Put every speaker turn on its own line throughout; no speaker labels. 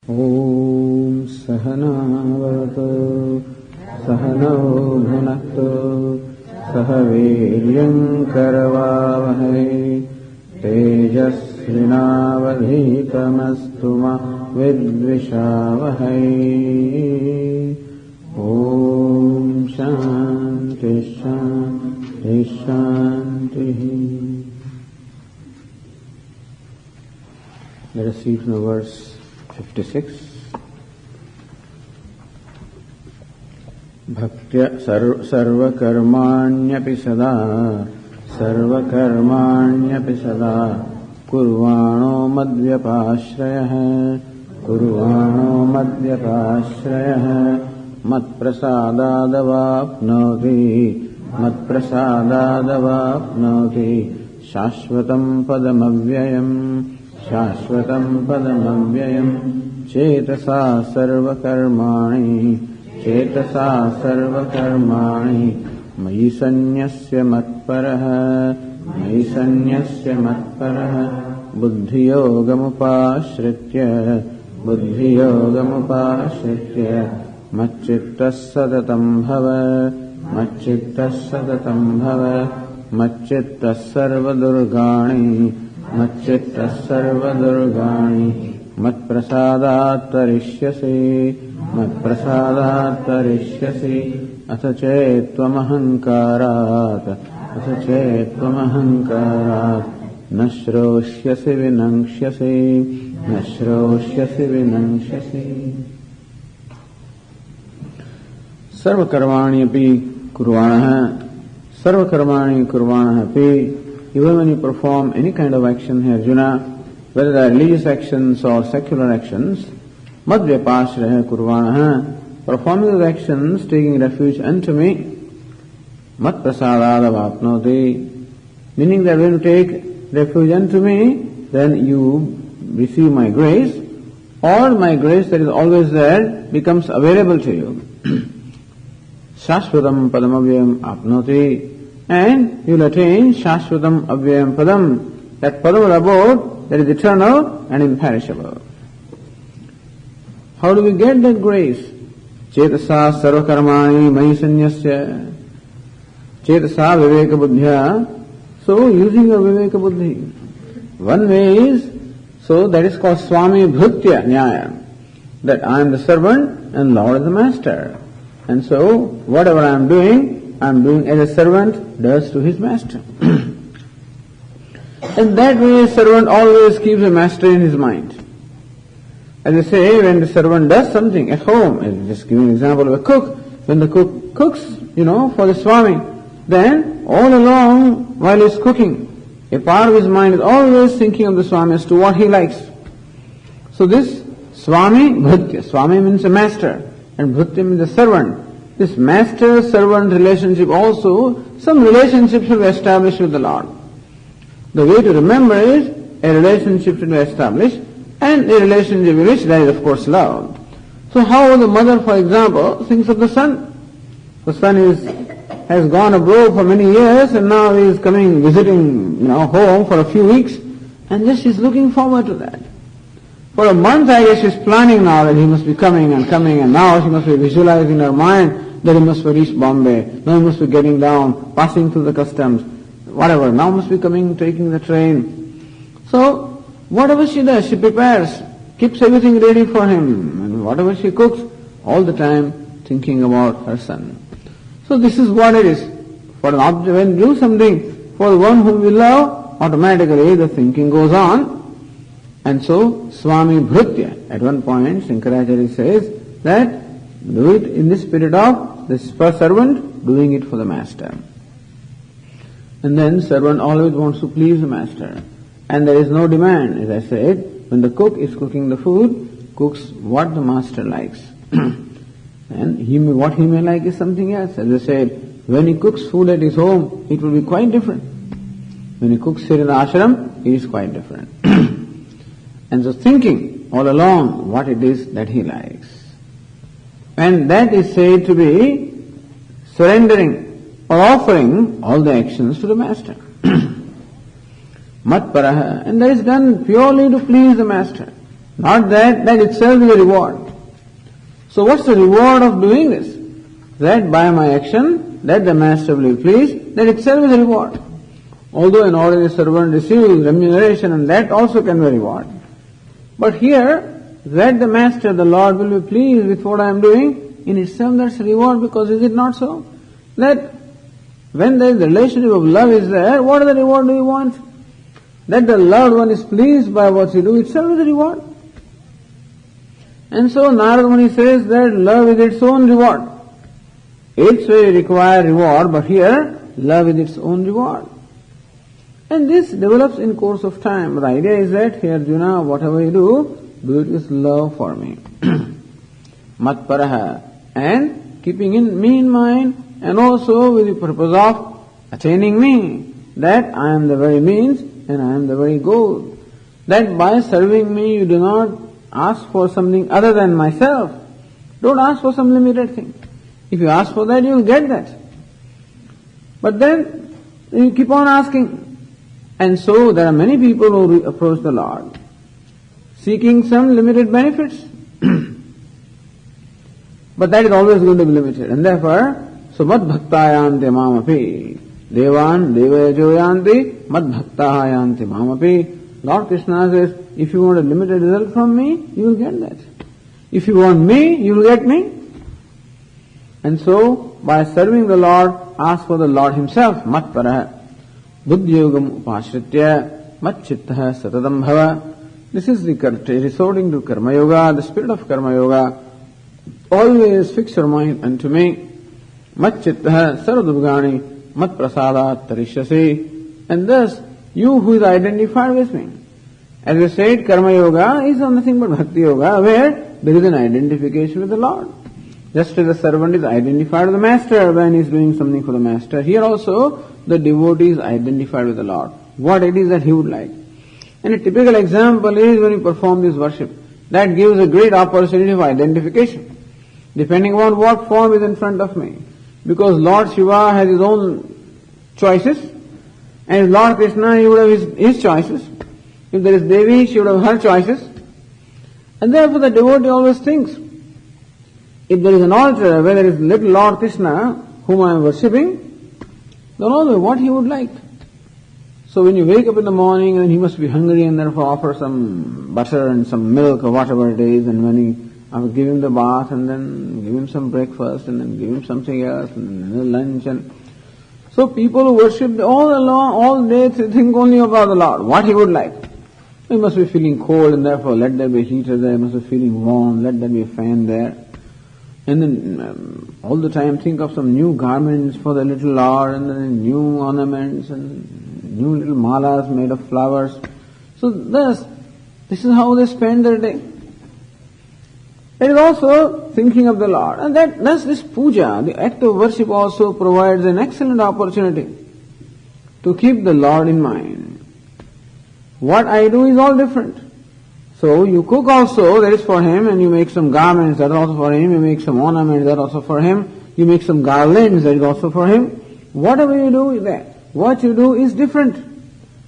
ॐ सहनावतु सहनौ भुनक्तु सह वीर्यं करवावहै तेजस्विनावधीतमस्तु मा विद्विषावहै। ॐ शान्ति शान्ति शान्तिः। Let us see from the verse 56. Bhaktya sarvakarmāṇyapi sada kurvāణo madvyapāśrayah matprasadādavāpnoti śāśvatam padamavyayam चेतसा सर्वकर्माणि मयि सन्न्यस्य मत्परः बुद्धियोगमुपाश्रित्य मच्चित्तः सततं भव मच्चित्तः सर्वदुर्गाणि मत्प्रसादात्तरिष्यसि अथ चेत्त्वमहङ्कारात् न श्रोष्यसि विनङ्क्ष्यसि। सर्वकर्माण्यपि कुर्वाणः अपि। Even when you perform any kind of action here, Arjuna, whether they are religious actions or secular actions, madvyapāśraya kurvānaha, performing those actions, taking refuge unto me, matprasadādavāpnoti, meaning that when you take refuge unto me, then you receive my grace, or my grace that is always there becomes available to you. Śāśvatam padamavyayam apnoti, and you will attain Shashvatam Avyayam Padam, that Padam abode that is eternal and imperishable. How do we get that grace? Cetasa sarvakarmani mayi sannyasya. Cetasa viveka buddhya. So using your viveka buddhi. One way is, so that is called Swami Bhrutya Nyaya, that I am the servant and Lord is the master. And so whatever I am doing as a servant does to his master. And that way a servant always keeps the master in his mind. As I say, when the servant does something at home, I'll just give an example of a cook, when the cook cooks, for the Swami, then all along while he's cooking, a part of his mind is always thinking of the Swami as to what he likes. So this Swami Bhrutya, Swami means a master, and Bhrutya means a servant. This master-servant relationship also, some relationship should be established with the Lord. The way to remember is, a relationship should be established, and a relationship in which there is of course love. So how the mother, for example, thinks of the son. The son has gone abroad for many years, and now he is visiting home for a few weeks, and just she is looking forward to that. For a month, I guess she's planning now that he must be coming, and now she must be visualizing in her mind that he must reach Bombay, now he must be getting down, passing through the customs, whatever, now must be coming, taking the train. So, whatever she does, she prepares, keeps everything ready for him, and whatever she cooks, all the time thinking about her son. So this is what it is. For an object, when you do something for the one whom we love, automatically the thinking goes on. And so, Swami Bhrutya, at one point, Shankaracharya says that do it in the spirit of the servant doing it for the master. And then servant always wants to please the master. And there is no demand, as I said, when the cook is cooking the food, cooks what the master likes. And what he may like is something else. As I said, when he cooks food at his home, it will be quite different. When he cooks here in the ashram, it is quite different. And so thinking all along what it is that he likes. And that is said to be surrendering or offering all the actions to the master. Matparaha, and that is done purely to please the master. Not that itself is a reward. So what's the reward of doing this? That by my action, that the master will be pleased, that itself is a reward. Although an ordinary servant receives remuneration, and that also can be a reward. But here, that the master, the Lord, will be pleased with what I am doing, in itself that's a reward, because is it not so? That when the relationship of love is there, what other reward do you want? That the loved one is pleased by what you do itself is a reward. And so Narada Muni says that love is its own reward. It's a required reward, but here love is its own reward. And this develops in course of time. The idea is that, hey Arjuna, whatever you do it with love for me. Matparaha. And keeping me in mind, and also with the purpose of attaining me. That I am the very means and I am the very goal. That by serving me you do not ask for something other than myself. Don't ask for some limited thing. If you ask for that, you will get that. But then you keep on asking. And so there are many people who approach the Lord seeking some limited benefits. But that is always going to be limited. And therefore, so mad bhaktayanti mamapi. Devan devayajoyanti mad bhaktayanti mamapi. Lord Krishna says, if you want a limited result from me, you will get that. If you want me, you will get me. And so, by serving the Lord, ask for the Lord Himself. Matparaha. Buddhyogam upashritya matchittah satadam bhava. This is the resorting to Karma Yoga, the spirit of Karma Yoga. Always fix your mind unto me. Matchittah saradubgani matprasadat tarishyasi. And thus, you who is identified with me. As we said, Karma Yoga is nothing but Bhakti Yoga, where there is an identification with the Lord. Just as the servant is identified with the master when he is doing something for the master, here also the devotee is identified with the Lord. What it is that he would like. And a typical example is when you perform this worship. That gives a great opportunity of identification, depending upon what form is in front of me. Because Lord Shiva has his own choices, and Lord Krishna, he would have his choices. If there is Devi, she would have her choices. And therefore the devotee always thinks, if there is an altar where there is little Lord Krishna, whom I am worshipping, then always what he would like. So when you wake up in the morning and he must be hungry and therefore offer some butter and some milk or whatever it is, and when I will give him the bath and then give him some breakfast and then give him something else and then lunch. And so people who worship all day think only about the Lord, what he would like. He must be feeling cold and therefore let there be a heater there, he must be feeling warm, let there be a fan there. And then all the time think of some new garments for the little Lord, and then new ornaments and new little malas made of flowers. So thus, this is how they spend their day. It is also thinking of the Lord. And thus this puja, the act of worship, also provides an excellent opportunity to keep the Lord in mind. What I do is all different. So you cook also, that is for him, and you make some garments, that is also for him, you make some ornaments, that is also for him, you make some garlands, that is also for him. Whatever you do is that. What you do is different.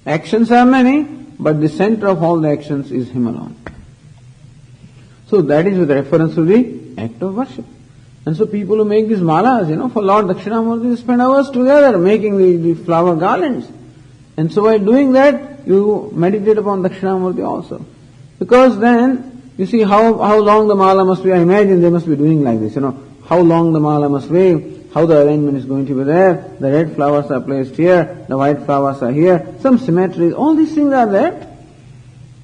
Actions are many, but the center of all the actions is him alone. So that is with reference to the act of worship. And so people who make these malas, for Lord Dakshinamurti, spend hours together making the flower garlands. And so by doing that, you meditate upon Dakshinamurti also. Because then, you see how long the mala must be. I imagine they must be doing like this, how long the mala must be, how the arrangement is going to be there, the red flowers are placed here, the white flowers are here, some symmetries, all these things are there.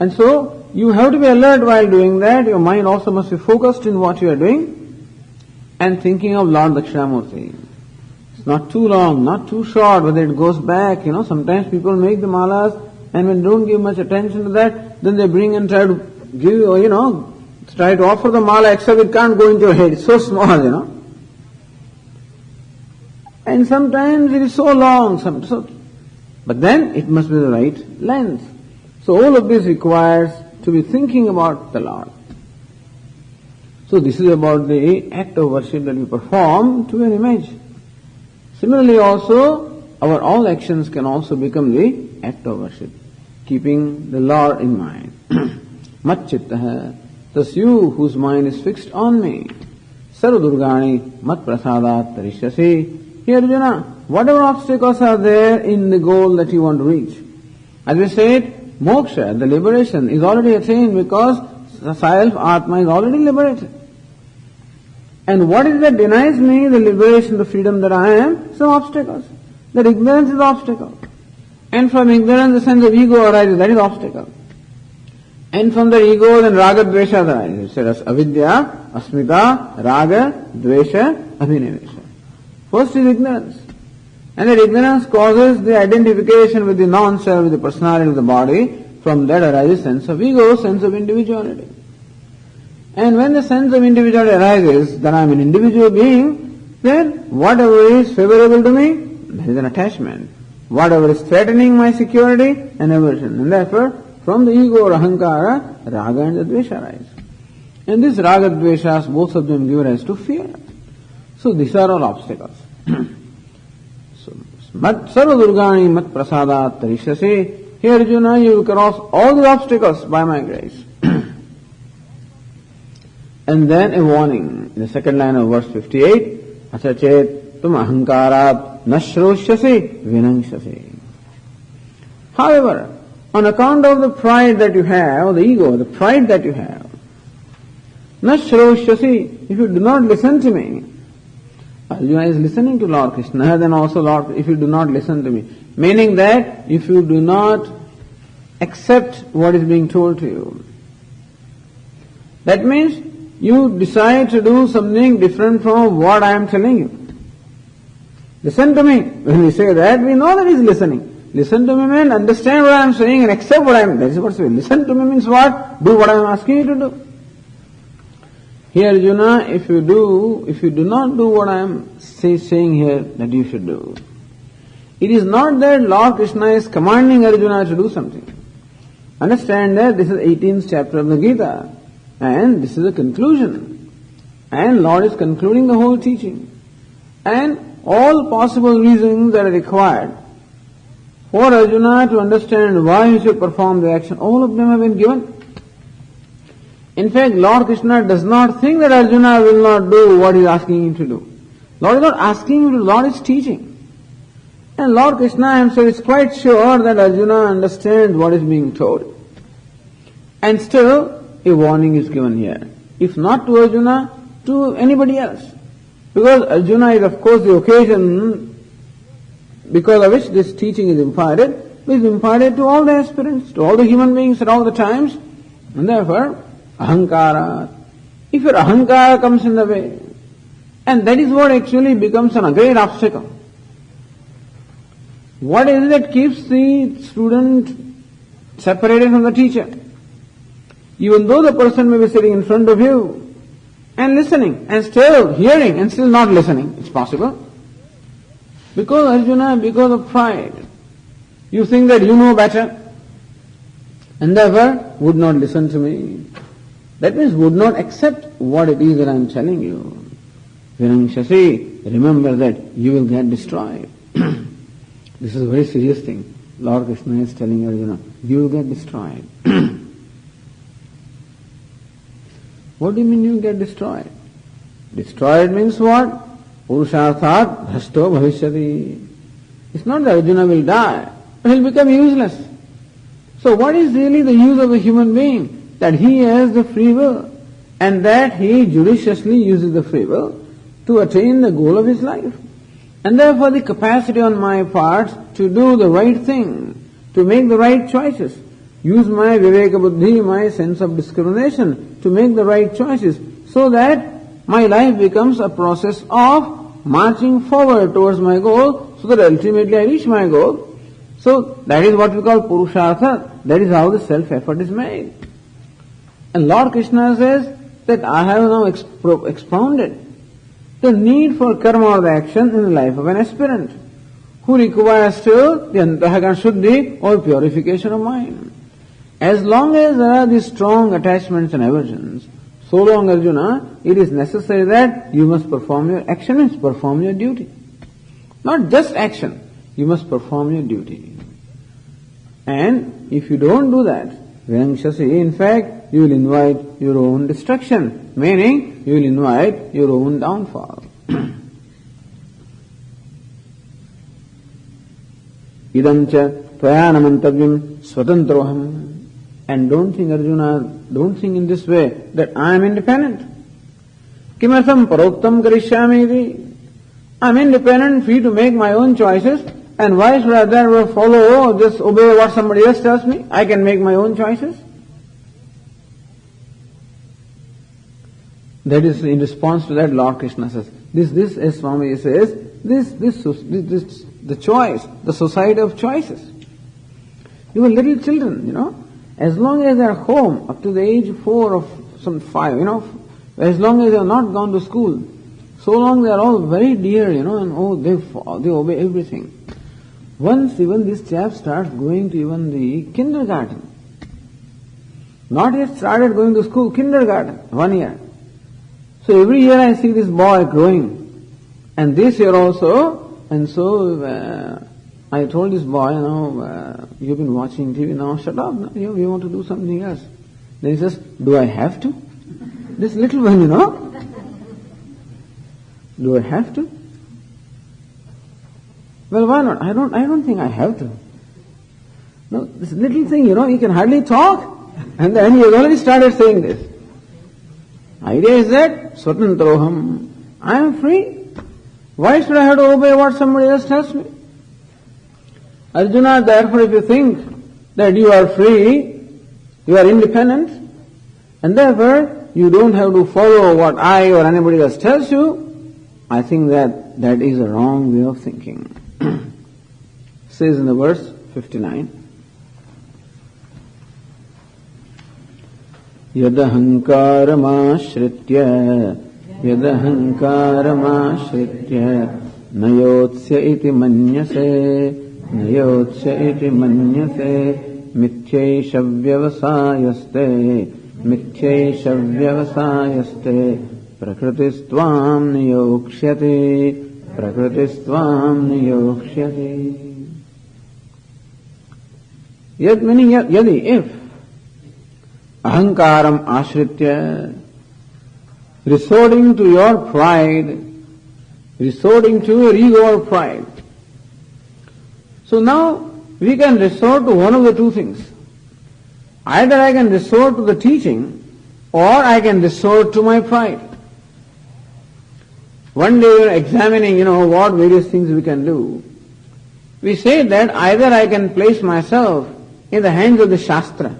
And so, you have to be alert while doing that, your mind also must be focused in what you are doing, and thinking of Lord Dakshinamurti. It's not too long, not too short, whether it goes back, sometimes people make the malas, and when they don't give much attention to that, then they bring and try to give, try to offer the mala, except it can't go into your head. It's so small, And sometimes it is so long, but then it must be the right length. So all of this requires to be thinking about the Lord. So this is about the act of worship that we perform to an image. Similarly also, our all actions can also become the act of worship, keeping the Lord in mind. mat chittaha. Thus you whose mind is fixed on me, sarva durgani mat prasadat tarishyasi. Here Arjuna, whatever obstacles are there in the goal that you want to reach. As we said, moksha, the liberation, is already attained because the self, Atma, is already liberated. And what is that denies me the liberation, the freedom that I am? Some obstacles. That ignorance is obstacle. And from ignorance the sense of ego arises, that is obstacle. And from the ego then raga dvesha arises. It says avidya, asmita, raga, dvesha, abhinivesha. First is ignorance. And that ignorance causes the identification with the non-self, with the personality of the body. From that arises sense of ego, sense of individuality. And when the sense of individuality arises, that I am an individual being, then whatever is favorable to me, there is an attachment. Whatever is threatening my security, an aversion. And therefore, from the ego or ahankara, raga and the dvesha arise. And these raga dveshas, both of them give rise to fear. So these are all obstacles. So, sarva durgani mat prasadat tarishyasi. Here Arjuna, you will cross all the obstacles by my grace. And then a warning in the second line of verse 58, Asachet tum ahankarat nashroshyasi vinangshasi. However, on account of the pride that you have, or the ego, the pride that you have, nashroshyasi, if you do not listen to me, Arjuna is listening to Lord Krishna, then also Lord, if you do not listen to me, meaning that if you do not accept what is being told to you, that means you decide to do something different from what I am telling you. Listen to me. When we say that, we know that he is listening. Listen to me means understand what I am saying and accept what I am. That is what we say. Listen to me means what? Do what I am asking you to do. Here Arjuna, if you do not do what I am saying here that you should do, it is not that Lord Krishna is commanding Arjuna to do something. Understand that this is 18th chapter of the Gītā. And this is a conclusion. And Lord is concluding the whole teaching. And all possible reasons that are required for Arjuna to understand why he should perform the action, all of them have been given. In fact, Lord Krishna does not think that Arjuna will not do what he is asking him to do. Lord is not asking him to do, Lord is teaching. And Lord Krishna himself is quite sure that Arjuna understands what is being told. And still, a warning is given here. If not to Arjuna, to anybody else. Because Arjuna is of course the occasion because of which this teaching is imparted. It is imparted to all the aspirants, to all the human beings at all the times. And therefore, ahankara. If your ahankara comes in the way, and that is what actually becomes a great obstacle. What is it that keeps the student separated from the teacher? Even though the person may be sitting in front of you and listening and still hearing and still not listening, it's possible. Because Arjuna, because of pride, you think that you know better and therefore would not listen to me. That means would not accept what it is that I am telling you. Vinangshasi, remember that you will get destroyed. This is a very serious thing. Lord Krishna is telling Arjuna, you will get destroyed. What do you mean you get destroyed? Destroyed means what? Purusharthat bhrasto bhavishyati. It's not that Arjuna will die, but he'll become useless. So what is really the use of a human being? That he has the free will and that he judiciously uses the free will to attain the goal of his life. And therefore the capacity on my part to do the right thing, to make the right choices, use my viveka buddhi, my sense of discrimination to make the right choices so that my life becomes a process of marching forward towards my goal so that ultimately I reach my goal. So that is what we call purushartha. That is how the self-effort is made. And Lord Krishna says that I have now expounded the need for karma or the action in the life of an aspirant who requires still the antahakana shuddhi or purification of mind. As long as there are these strong attachments and aversions, so long Arjuna, it is necessary that you must perform your action, means perform your duty. Not just action, you must perform your duty. And if you don't do that, in fact, you will invite your own destruction, meaning you will invite your own downfall. Idam cha tvaya namantavyam swatantroham. And don't think, Arjuna, don't think in this way that I am independent. Kimartham paroktam karishyami iti. I am independent, free to make my own choices, and why should I therefore follow, just obey what somebody else tells me? I can make my own choices. That is, in response to that, Lord Krishna says, this, as Swami says, this, the choice, the society of choices. You are little children, as long as they are home, up to the age of 4 or some 5, as long as they have not gone to school, so long they are all very dear, and they obey everything. Once even this chap starts going to even the kindergarten, not yet started going to school, kindergarten, 1 year. So every year I see this boy growing, and this year also, and so I told this boy, you've been watching TV, now shut up, we want to do something else. Then he says, do I have to? This little one, do I have to? Well, why not? I don't think I have to. No, this little thing, he can hardly talk, and then he has already started saying this. Idea is that, swatantroham, I am free. Why should I have to obey what somebody else tells me? Arjuna, therefore, if you think that you are free, you are independent, and therefore you don't have to follow what I or anybody else tells you, I think that is a wrong way of thinking. Says in the verse 59, Yadahankaramashritya nayotsya iti manyase Nayotsya iti manyase Mithyaisha vyavasayaste Prakritistvam niyokshyate Yet meaning yadi, if ahankaram ashritya, resorting to your pride, resorting to your ego or pride. So now we can resort to one of the two things. Either I can resort to the teaching, or I can resort to my pride. One day we are examining, what various things we can do. We say that either I can place myself in the hands of the Shastra.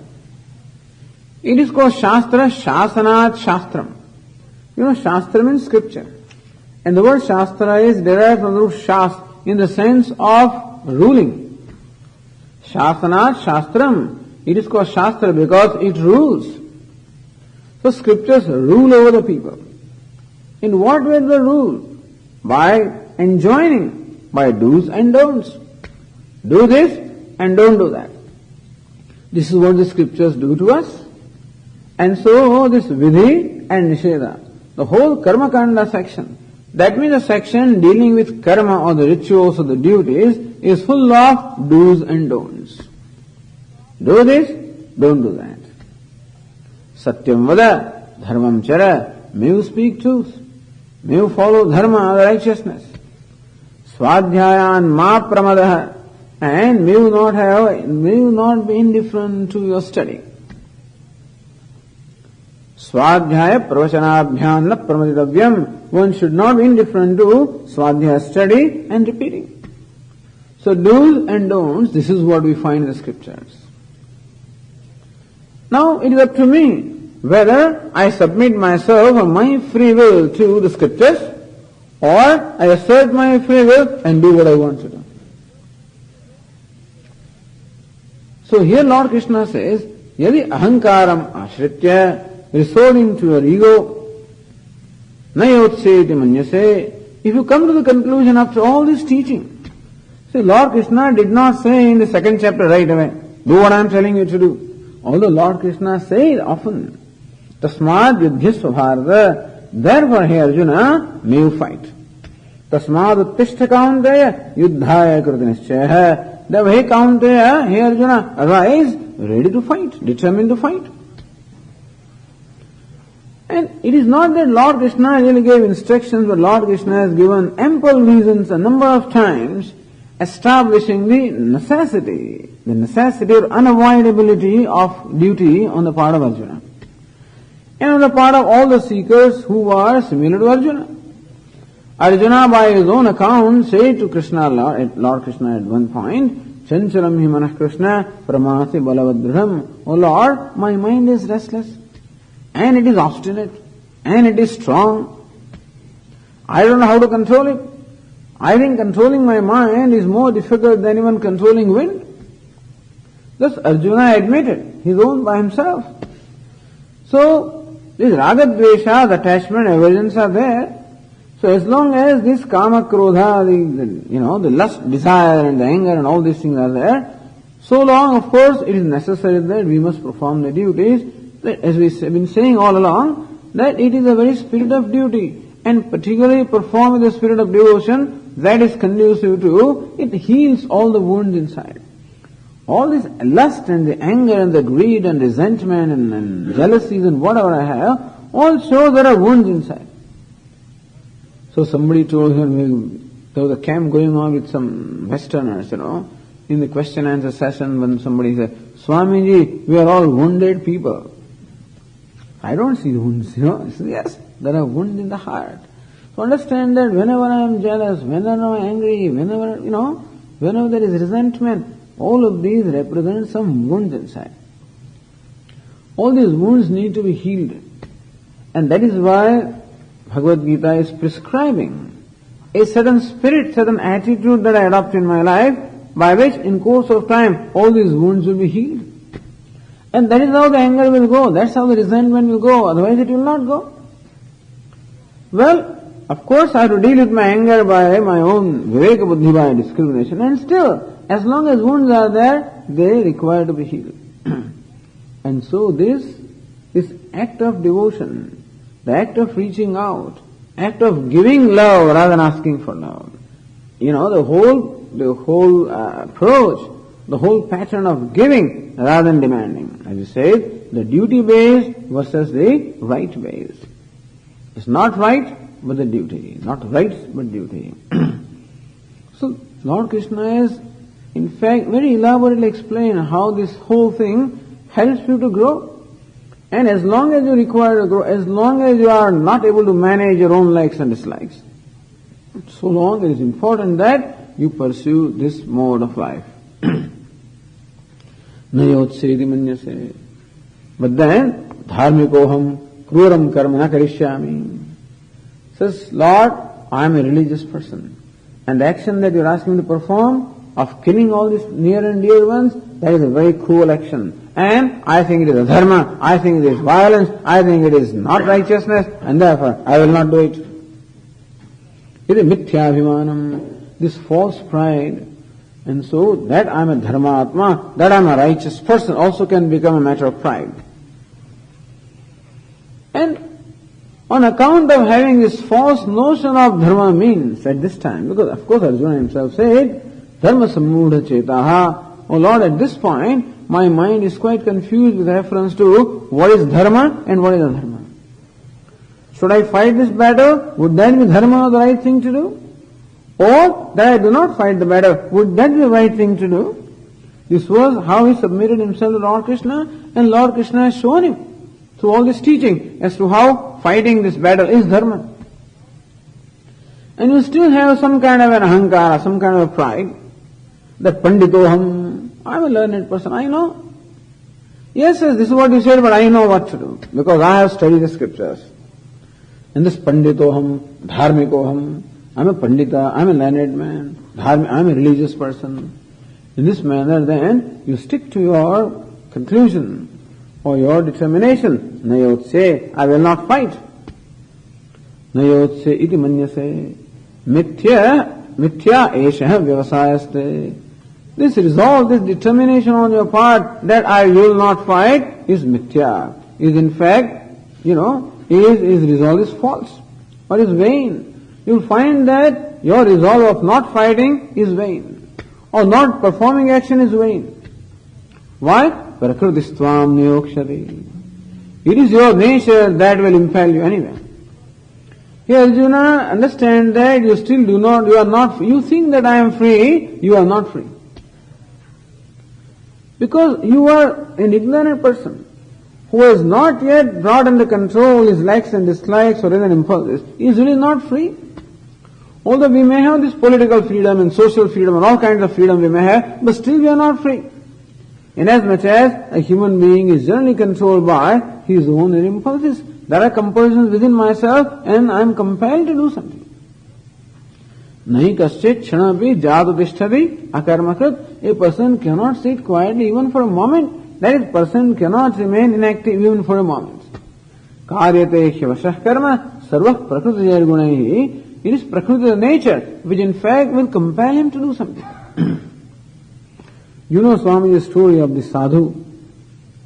It is called Shastra, Shasanat Shastram. Shastra means scripture. And the word Shastra is derived from the root Shas in the sense of ruling. Shasanat Shastram. It is called Shastra because it rules. So scriptures rule over the people. In what way do they rule? By enjoining, by do's and don'ts. Do this and don't do that. This is what the scriptures do to us. And so this Vidhi and Nisheda, the whole Karma Kanda section, that means a section dealing with karma or the rituals or the duties, is full of do's and don'ts. Do this, don't do that. Satyam vada, dharmam chara, may you speak truth, may you follow dharma, righteousness. Swadhyayan ma pramadaha, and may you not be indifferent to your study. Swadhyaya pravachanabhyam na pramadidavyam. One should not be indifferent to Swadhyaya study and repeating. So do's and don'ts, this is what we find in the scriptures. Now it is up to me whether I submit myself or my free will to the scriptures, or I assert my free will and do what I want to do. So here Lord Krishna says, Yadi ahankaram ashritya, resorting to your ego, nayotseti manyase, if you come to the conclusion after all this teaching, see, Lord Krishna did not say in the second chapter right away, do what I am telling you to do. Although Lord Krishna says often, Tasmad yudhyasva bharata, therefore hey Arjuna, may you fight. Tasmad uttishta kaunteya, yudhaya kriti nischaya. Therefore hey Kaunteya, hey Arjuna, arise, ready to fight, determined to fight. And it is not that Lord Krishna really gave instructions, but Lord Krishna has given ample reasons a number of times establishing the necessity or unavoidability of duty on the part of Arjuna. And on the part of all the seekers who are similar to Arjuna. Arjuna, by his own account, said to Krishna, Lord Krishna at one point, Chanchalam hi manah Krishna pramati balavadram. O Lord, my mind is restless, and it is obstinate, and it is strong. I don't know how to control it. I think controlling my mind is more difficult than even controlling wind. Thus Arjuna admitted, his own by himself. So, this ragadvesha, the attachment, aversions are there. So as long as this kama, krodha, the lust, desire and the anger and all these things are there, so long, of course, it is necessary that we must perform the duties, that as we have been saying all along, that it is a very spirit of duty, and particularly perform with the spirit of devotion, that is conducive to, it heals all the wounds inside. All this lust and the anger and the greed and resentment and jealousies and whatever I have, all show there are wounds inside. So somebody told him, there was a camp going on with some Westerners, in the question and answer session when somebody said, Swamiji, we are all wounded people. I don't see wounds, He said, yes, there are wounds in the heart. So understand that whenever I am jealous, whenever I am angry, whenever there is resentment, all of these represent some wounds inside. All these wounds need to be healed. And that is why Bhagavad Gītā is prescribing a certain spirit, certain attitude that I adopt in my life, by which in course of time all these wounds will be healed. And that is how the anger will go, that's how the resentment will go, otherwise it will not go. Well, of course I have to deal with my anger by my own viveka buddhi, by discrimination, and still, as long as wounds are there, they require to be healed. And so this act of devotion, the act of reaching out, act of giving love rather than asking for love, the whole approach, the whole pattern of giving rather than demanding. As you said, the duty-based versus the right-based. It's not right, but the duty. Not rights, but duty. So, Lord Krishna has, in fact, very elaborately explained how this whole thing helps you to grow. And as long as you require to grow, as long as you are not able to manage your own likes and dislikes, so long it is important that you pursue this mode of life. Nayotsedi manyase. But then, dharmikoham kruram karma na karishyami. Says, Lord, I am a religious person. And the action that you are asking me to perform, of killing all these near and dear ones, that is a very cruel action. And I think it is a dharma, I think it is violence, I think it is not righteousness, and therefore I will not do it. It is mithyabhimanam, this false pride. And so that I am a dharmatma, that I am a righteous person also can become a matter of pride. And on account of having this false notion of dharma means at this time, because of course Arjuna himself said, dharma sammudha chetaha, oh Lord, at this point, my mind is quite confused with reference to what is dharma and what is adharma. Should I fight this battle? Would that be dharma or the right thing to do? Or that I do not fight the battle, would that be the right thing to do? This was how he submitted himself to Lord Krishna, and Lord Krishna has shown him through all this teaching as to how fighting this battle is dharma. And you still have some kind of an ahankara, some kind of a pride, that panditoham, I am a learned person, I know. Yes, this is what you said, but I know what to do, because I have studied the scriptures. And this panditoham, dharmikoham, I am a pandita, I am a learned man, I am a religious person. In this manner then, you stick to your conclusion or your determination. Nayotse, I will not fight. Nayotse iti manyase. Mithya esha vyavasayaste. This resolve, this determination on your part that I will not fight is mithya. Is in fact, is resolve is false or is vain. You will find that your resolve of not fighting is vain, or not performing action is vain. Why? Prakritistvam niyokshati. It is your nature that will impel you anyway. Here Arjuna, understand that you are not, you think that I am free, you are not free. Because you are an ignorant person who has not yet brought under control his likes and dislikes or even impulses. He is really not free. Although we may have this political freedom and social freedom and all kinds of freedom we may have, but still we are not free. Inasmuch as a human being is generally controlled by his own impulses. There are compulsions within myself and I am compelled to do something. Nahi kaschit kshanapi jadu tishtati akarmakrit. A person cannot sit quietly even for a moment. That is, person cannot remain inactive even for a moment. Karyate shivashah karma sarvah prakriti gunaihi. It is prakriti, the nature, which in fact will compel him to do something. You know Swami's story of the sadhu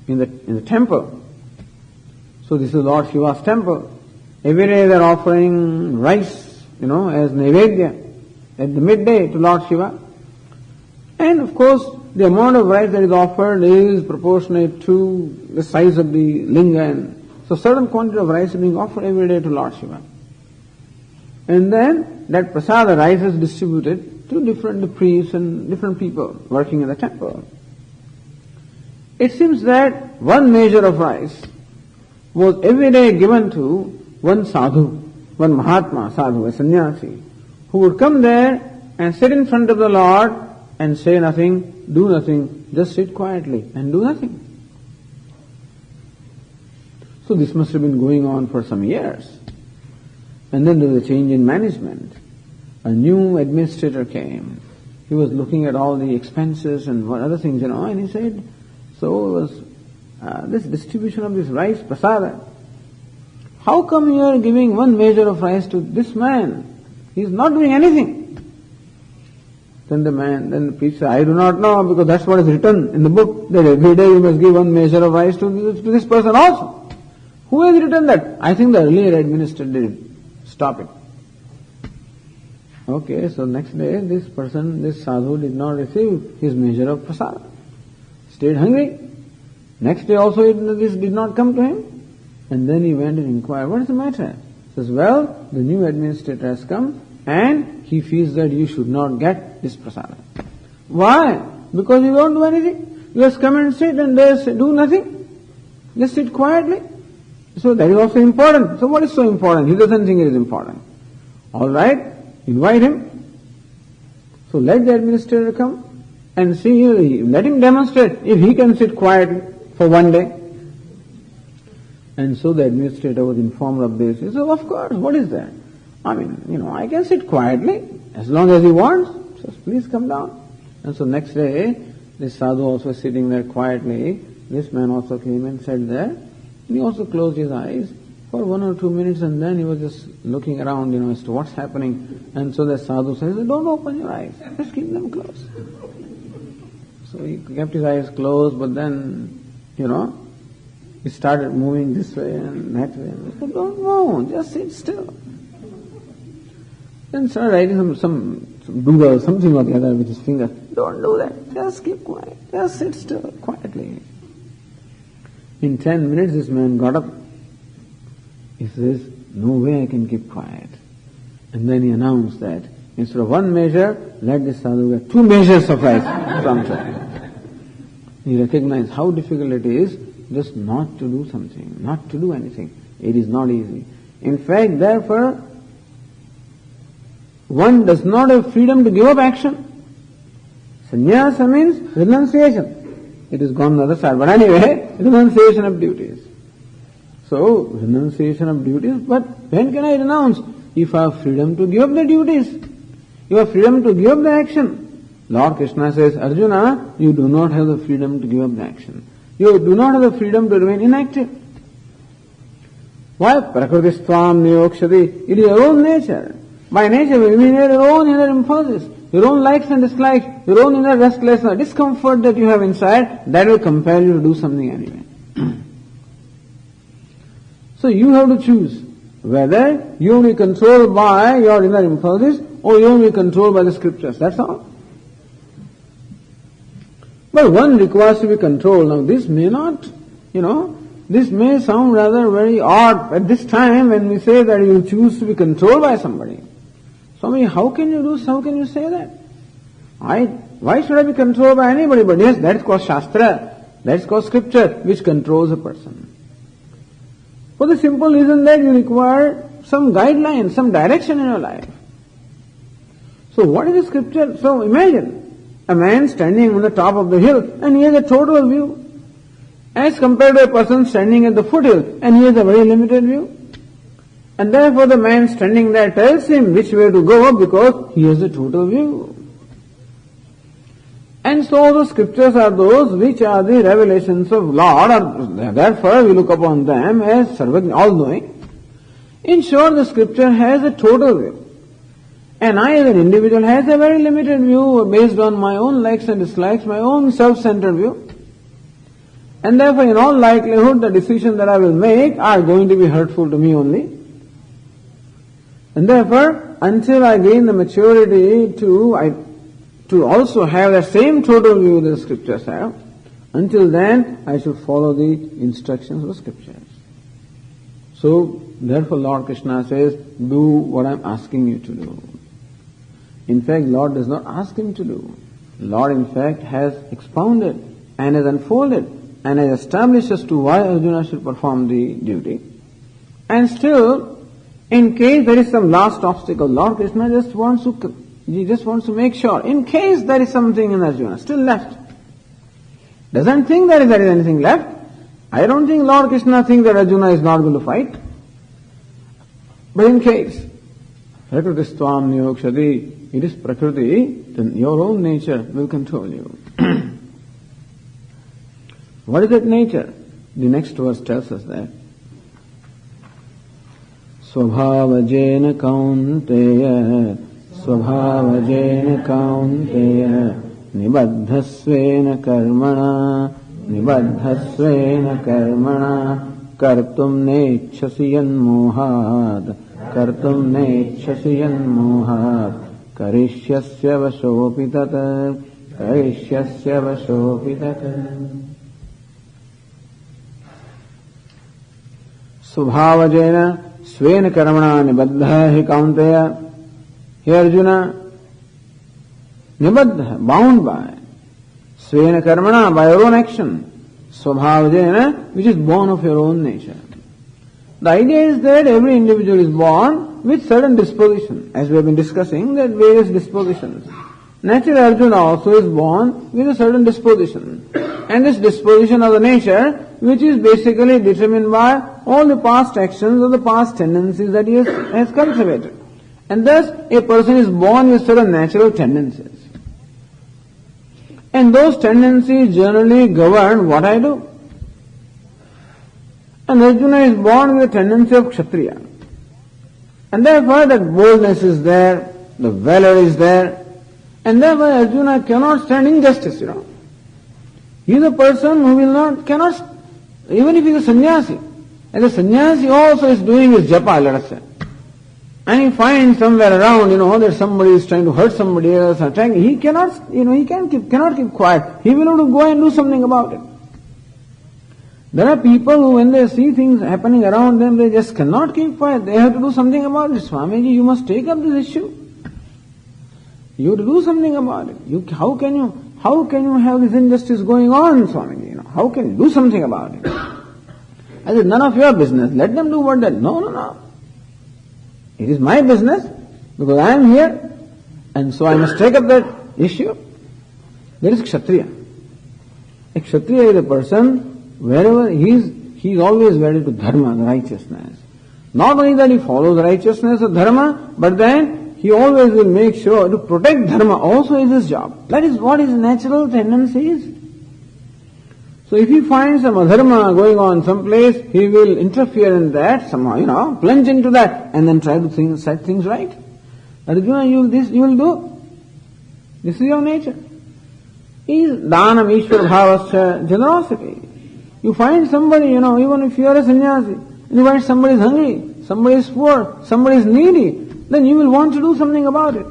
in the temple. So this is Lord Shiva's temple. Every day they are offering rice, as naivedya at the midday to Lord Shiva. And of course, the amount of rice that is offered is proportionate to the size of the linga. And so certain quantity of rice is being offered every day to Lord Shiva. And then that prasada rice is distributed to the priests and different people working in the temple. It seems that one measure of rice was every day given to one sadhu, one Mahatma sadhu, a sannyasi, who would come there and sit in front of the Lord and say nothing, do nothing, just sit quietly and do nothing. So this must have been going on for some years. And then there was a change in management. A new administrator came. He was looking at all the expenses and what other things, and he said, so it was this distribution of this rice, prasada. How come you are giving one measure of rice to this man? He is not doing anything. Then the priest said, I do not know, because that's what is written in the book, that every day you must give one measure of rice to this person also. Who has written that? I think the earlier administrator did. Stop it. Okay, so next day this sadhu did not receive his measure of prasada. Stayed hungry. Next day also this did not come to him. And then he went and inquired, what is the matter? He says, well, the new administrator has come and he feels that you should not get this prasada. Why? Because you don't do anything. You just come and sit and do nothing. Just sit quietly. So that is also important. So what is so important? He doesn't think it is important. Alright, invite him. So let the administrator come and see, let him demonstrate if he can sit quietly for one day. And so the administrator was informed of this. He said, of course, what is that? I can sit quietly as long as he wants. So please come down. And so next day, this sadhu also sitting there quietly. This man also came and sat there. And he also closed his eyes for 1 or 2 minutes, and then he was just looking around, as to what's happening. And so the sadhu says, don't open your eyes, just keep them closed. So he kept his eyes closed, but then, he started moving this way and that way. He said, don't move, just sit still. Then started writing some doodle, something or the other with his finger. Don't do that, just keep quiet, just sit still, quietly. In 10 minutes this man got up. He says, no way I can keep quiet. And then he announced that instead of one measure, let this sadhu get 2 measures of rice from Chakra. He recognized how difficult it is just not to do something, not to do anything. It is not easy. In fact, therefore, one does not have freedom to give up action. Sannyasa means renunciation. It is gone on the other side. But anyway, renunciation of duties. So, renunciation of duties, but when can I renounce? If I have freedom to give up the duties. You have freedom to give up the action. Lord Krishna says, Arjuna, you do not have the freedom to give up the action. You do not have the freedom to remain inactive. Why? Prakritistvām niyokshati. It is your own nature. By nature, we mean your own inner impulses. Your own likes and dislikes, your own inner restlessness, discomfort that you have inside, that will compel you to do something anyway. So you have to choose whether you will be controlled by your inner impulses or you will be controlled by the scriptures. That's all. But one requires to be controlled. Now this may not, this may sound rather very odd at this time when we say that you choose to be controlled by somebody. Swami, how can you say that? Why should I be controlled by anybody? But yes, that's called Shastra, that's called scripture, which controls a person. For the simple reason that you require some guidelines, some direction in your life. So what is the scripture? So imagine a man standing on the top of the hill and he has a total view, as compared to a person standing at the foothill and he has a very limited view. And therefore the man standing there tells him which way to go because he has a total view. And so the scriptures are those which are the revelations of Lord, or therefore we look upon them as Sarvajna, all-knowing. In short, the scripture has a total view. And I as an individual has a very limited view based on my own likes and dislikes, my own self-centered view. And therefore in all likelihood the decisions that I will make are going to be hurtful to me only. And therefore until I gain the maturity to also have the same total view that the scriptures have, until then I should follow the instructions of the scriptures. So therefore Lord Krishna says, do what I am asking you to do. In fact, Lord does not ask him to do. Lord in fact has expounded and has unfolded and has established as to why Arjuna should perform the duty. And still, in case there is some last obstacle, Lord Krishna just wants to make sure, in case there is something in Arjuna still left. Doesn't think that there is anything left. I don't think Lord Krishna thinks that Arjuna is not going to fight. But in case, Prakriti-stvam niyokshati, it is Prakriti, then your own nature will control you. What is that nature? The next verse tells us that. Svabhavajena kaunteya, Svabhavajena kaunteya, Nibaddhasvena karmana, Kartum nechasi yanmohad, Karishyasya vashopi tat. Svabhavajena svena karmana nibaddha hi kaunteya. Hey Arjuna, nibaddha, bound by, svena karmana, by your own action, svabhavajena, which is born of your own nature. The idea is that every individual is born with certain disposition, as we have been discussing, that various dispositions. Naturally, Arjuna also is born with a certain disposition. And this disposition of the nature, which is basically determined by all the past actions or the past tendencies that he has cultivated. And thus, a person is born with certain natural tendencies. And those tendencies generally govern what I do. And Arjuna is born with a tendency of Kshatriya. And therefore that boldness is there, the valor is there, and therefore Arjuna cannot stand injustice, He is a person who cannot, even if he is a sannyasi, and the sannyasi also is doing his japa, let us say. And he finds somewhere around, that somebody is trying to hurt somebody else, attacking, he cannot, cannot keep quiet. He will have to go and do something about it. There are people who, when they see things happening around them, they just cannot keep quiet. They have to do something about it. Swamiji, you must take up this issue. You have to do something about it. How can you have this injustice going on, Swamiji? How can you do something about it? I said, none of your business. Let them do what they do. No. It is my business because I am here, and so I must take up that issue. There is Kshatriya. A Kshatriya is a person wherever he is always wedded to dharma, the righteousness. Not only that he follows the righteousness of dharma, but then he always will make sure to protect dharma also is his job. That is what his natural tendency is. So if he finds some adharma going on someplace, he will interfere in that somehow, plunge into that and then try to set things right. Arjuna, you will do. This is your nature. Is dhanam ishwar bhavascha, generosity. You find somebody, even if you are a sannyasi, you find somebody is hungry, somebody is poor, somebody is needy, then you will want to do something about it.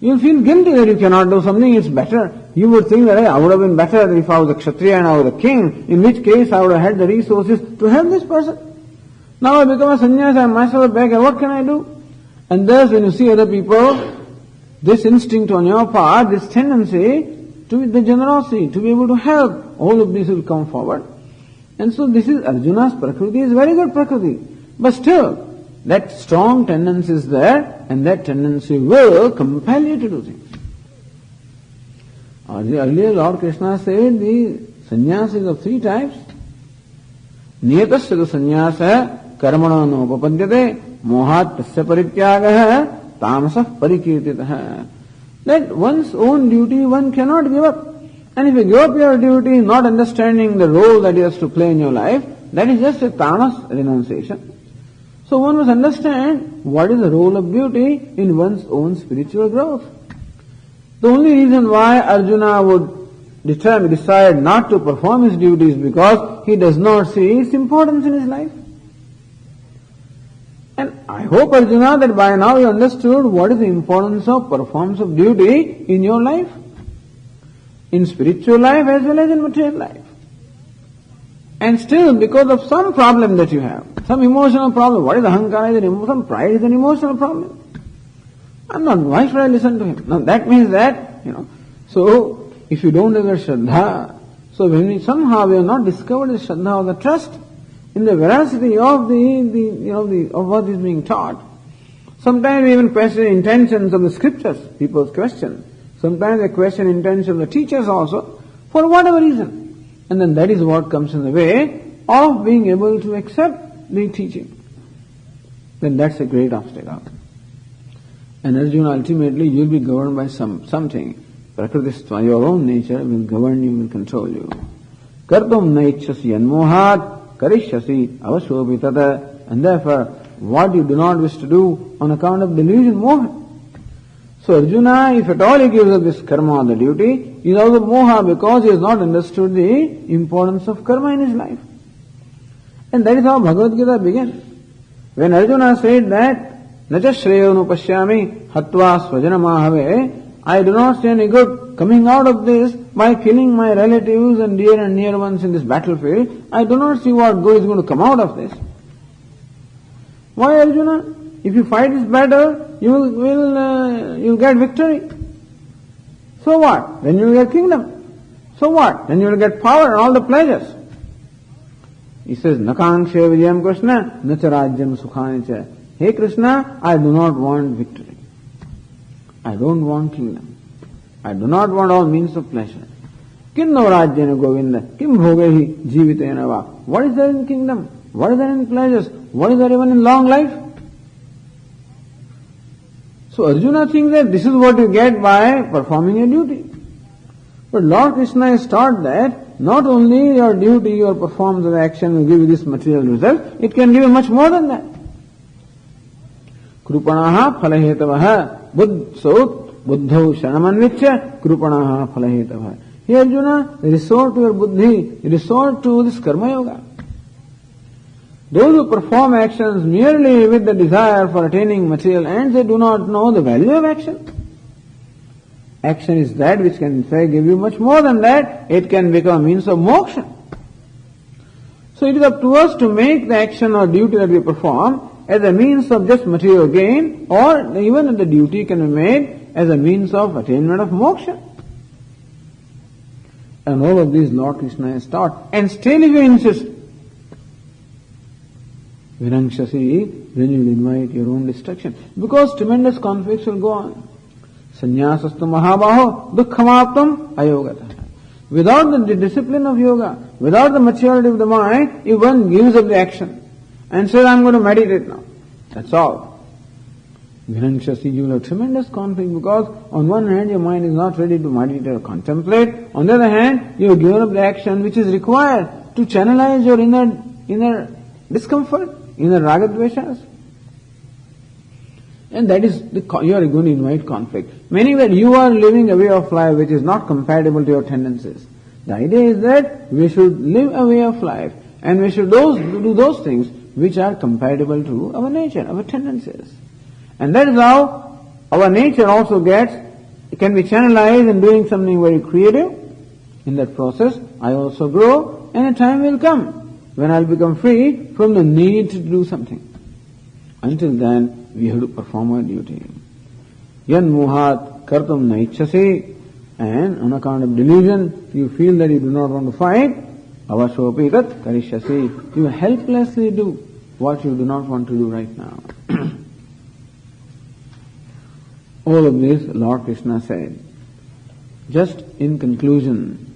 you'll feel guilty that you cannot do something, it's better. You would think that, hey, I would have been better if I was a Kshatriya and I was a king, in which case I would have had the resources to help this person. Now I become a sannyasi, I'm myself a beggar, what can I do? And thus when you see other people, this instinct on your part, this tendency to the generosity, to be able to help, all of this will come forward. And so this is Arjuna's Prakriti, is very good Prakriti. But still, that strong tendency is there, and that tendency will compel you to do things. Earlier Lord Krishna said the sannyasis of three types. Niyatasya sannyasa karmana nopapadyate mohat tasya parityagaha tamasah parikirtitah. That one's own duty one cannot give up. And if you give up your duty not understanding the role that you have to play in your life, that is just a tamas renunciation. So one must understand what is the role of beauty in one's own spiritual growth. The only reason why Arjuna would decide not to perform his duties because he does not see its importance in his life. And I hope, Arjuna, that by now you understood what is the importance of performance of duty in your life. In spiritual life as well as in material life. And still, because of some problem that you have, some emotional problem, what is ahankara? Some pride is an emotional problem. Why should I listen to him? Now that means that, so if you don't have a Shraddha, so when somehow we have not discovered the Shraddha or the trust in the veracity of of what is being taught, sometimes we even question the intentions of the scriptures, people's question. Sometimes they question intentions of the teachers also, for whatever reason. And then that is what comes in the way of being able to accept the teaching. Then that's a great obstacle. And Arjuna, ultimately you will be governed by something. Prakritistva, your own nature will govern you, will control you. Kartum naichasi yanmohat karishyasi avashobitata. And therefore, what you do not wish to do on account of delusion, moha. So Arjuna, if at all he gives up this karma or the duty, he is out of moha because he has not understood the importance of karma in his life. And that is how Bhagavad Gītā begins. When Arjuna said that, Nacha shreyo nupashyami hatva svajanamahave, I do not see any good coming out of this by killing my relatives and near ones in this battlefield. I do not see what good is going to come out of this. Why, Arjuna? If you fight this battle, you'll get victory. So what? Then you will get kingdom. So what? Then you will get power and all the pleasures. He says, Nakankshe vijayam Krishna, nacharajyam sukhanicha. Hey Krishna, I do not want victory. I don't want kingdom. I do not want all means of pleasure. Kinno rajyana govinda, kim bhogehi jivitena va. What is there in kingdom? What is there in pleasures? What is there even in long life? So Arjuna thinks that this is what you get by performing a duty. But Lord Krishna has taught that not only your duty, your performance of action will give you this material result, it can give you much more than that. Krupanaha phalahetavaha buddho shanamanvichya krupanaha phalahetavaha. Here Arjuna, resort to your buddhi, resort to this karma yoga. Those who perform actions merely with the desire for attaining material ends, they do not know the value of action. Action is that which can in fact give you much more than that. It can become a means of moksha. So it is up to us to make the action or duty that we perform as a means of just material gain, or even the duty can be made as a means of attainment of moksha. And all of these Lord Krishna has taught. And still if you insist, Vinangshasi, then you will invite your own destruction. Because tremendous conflicts will go on. Sannyasastu mahabaho dukkhamaptam ayogata. Without the discipline of yoga, without the maturity of the mind, if one gives up the action and says, I'm going to meditate now, that's all. Vinangshasi, you will have tremendous conflict because on one hand your mind is not ready to meditate or contemplate. On the other hand, you have given up the action which is required to channelize your inner discomfort, inner ragadveshas. And that is, you are going to invite conflict. Meaning that you are living a way of life which is not compatible to your tendencies. The idea is that we should live a way of life and we should do those things which are compatible to our nature, our tendencies. And that is how our nature also gets can be channelized in doing something very creative. In that process, I also grow, and a time will come when I'll become free from the need to do something. Until then, we have to perform our duty. Yan muhat kartum naichasi, and on account of delusion, you feel that you do not want to fight, avashopi tat karishyasi. You helplessly do what you do not want to do right now. All of this Lord Krishna said. Just in conclusion,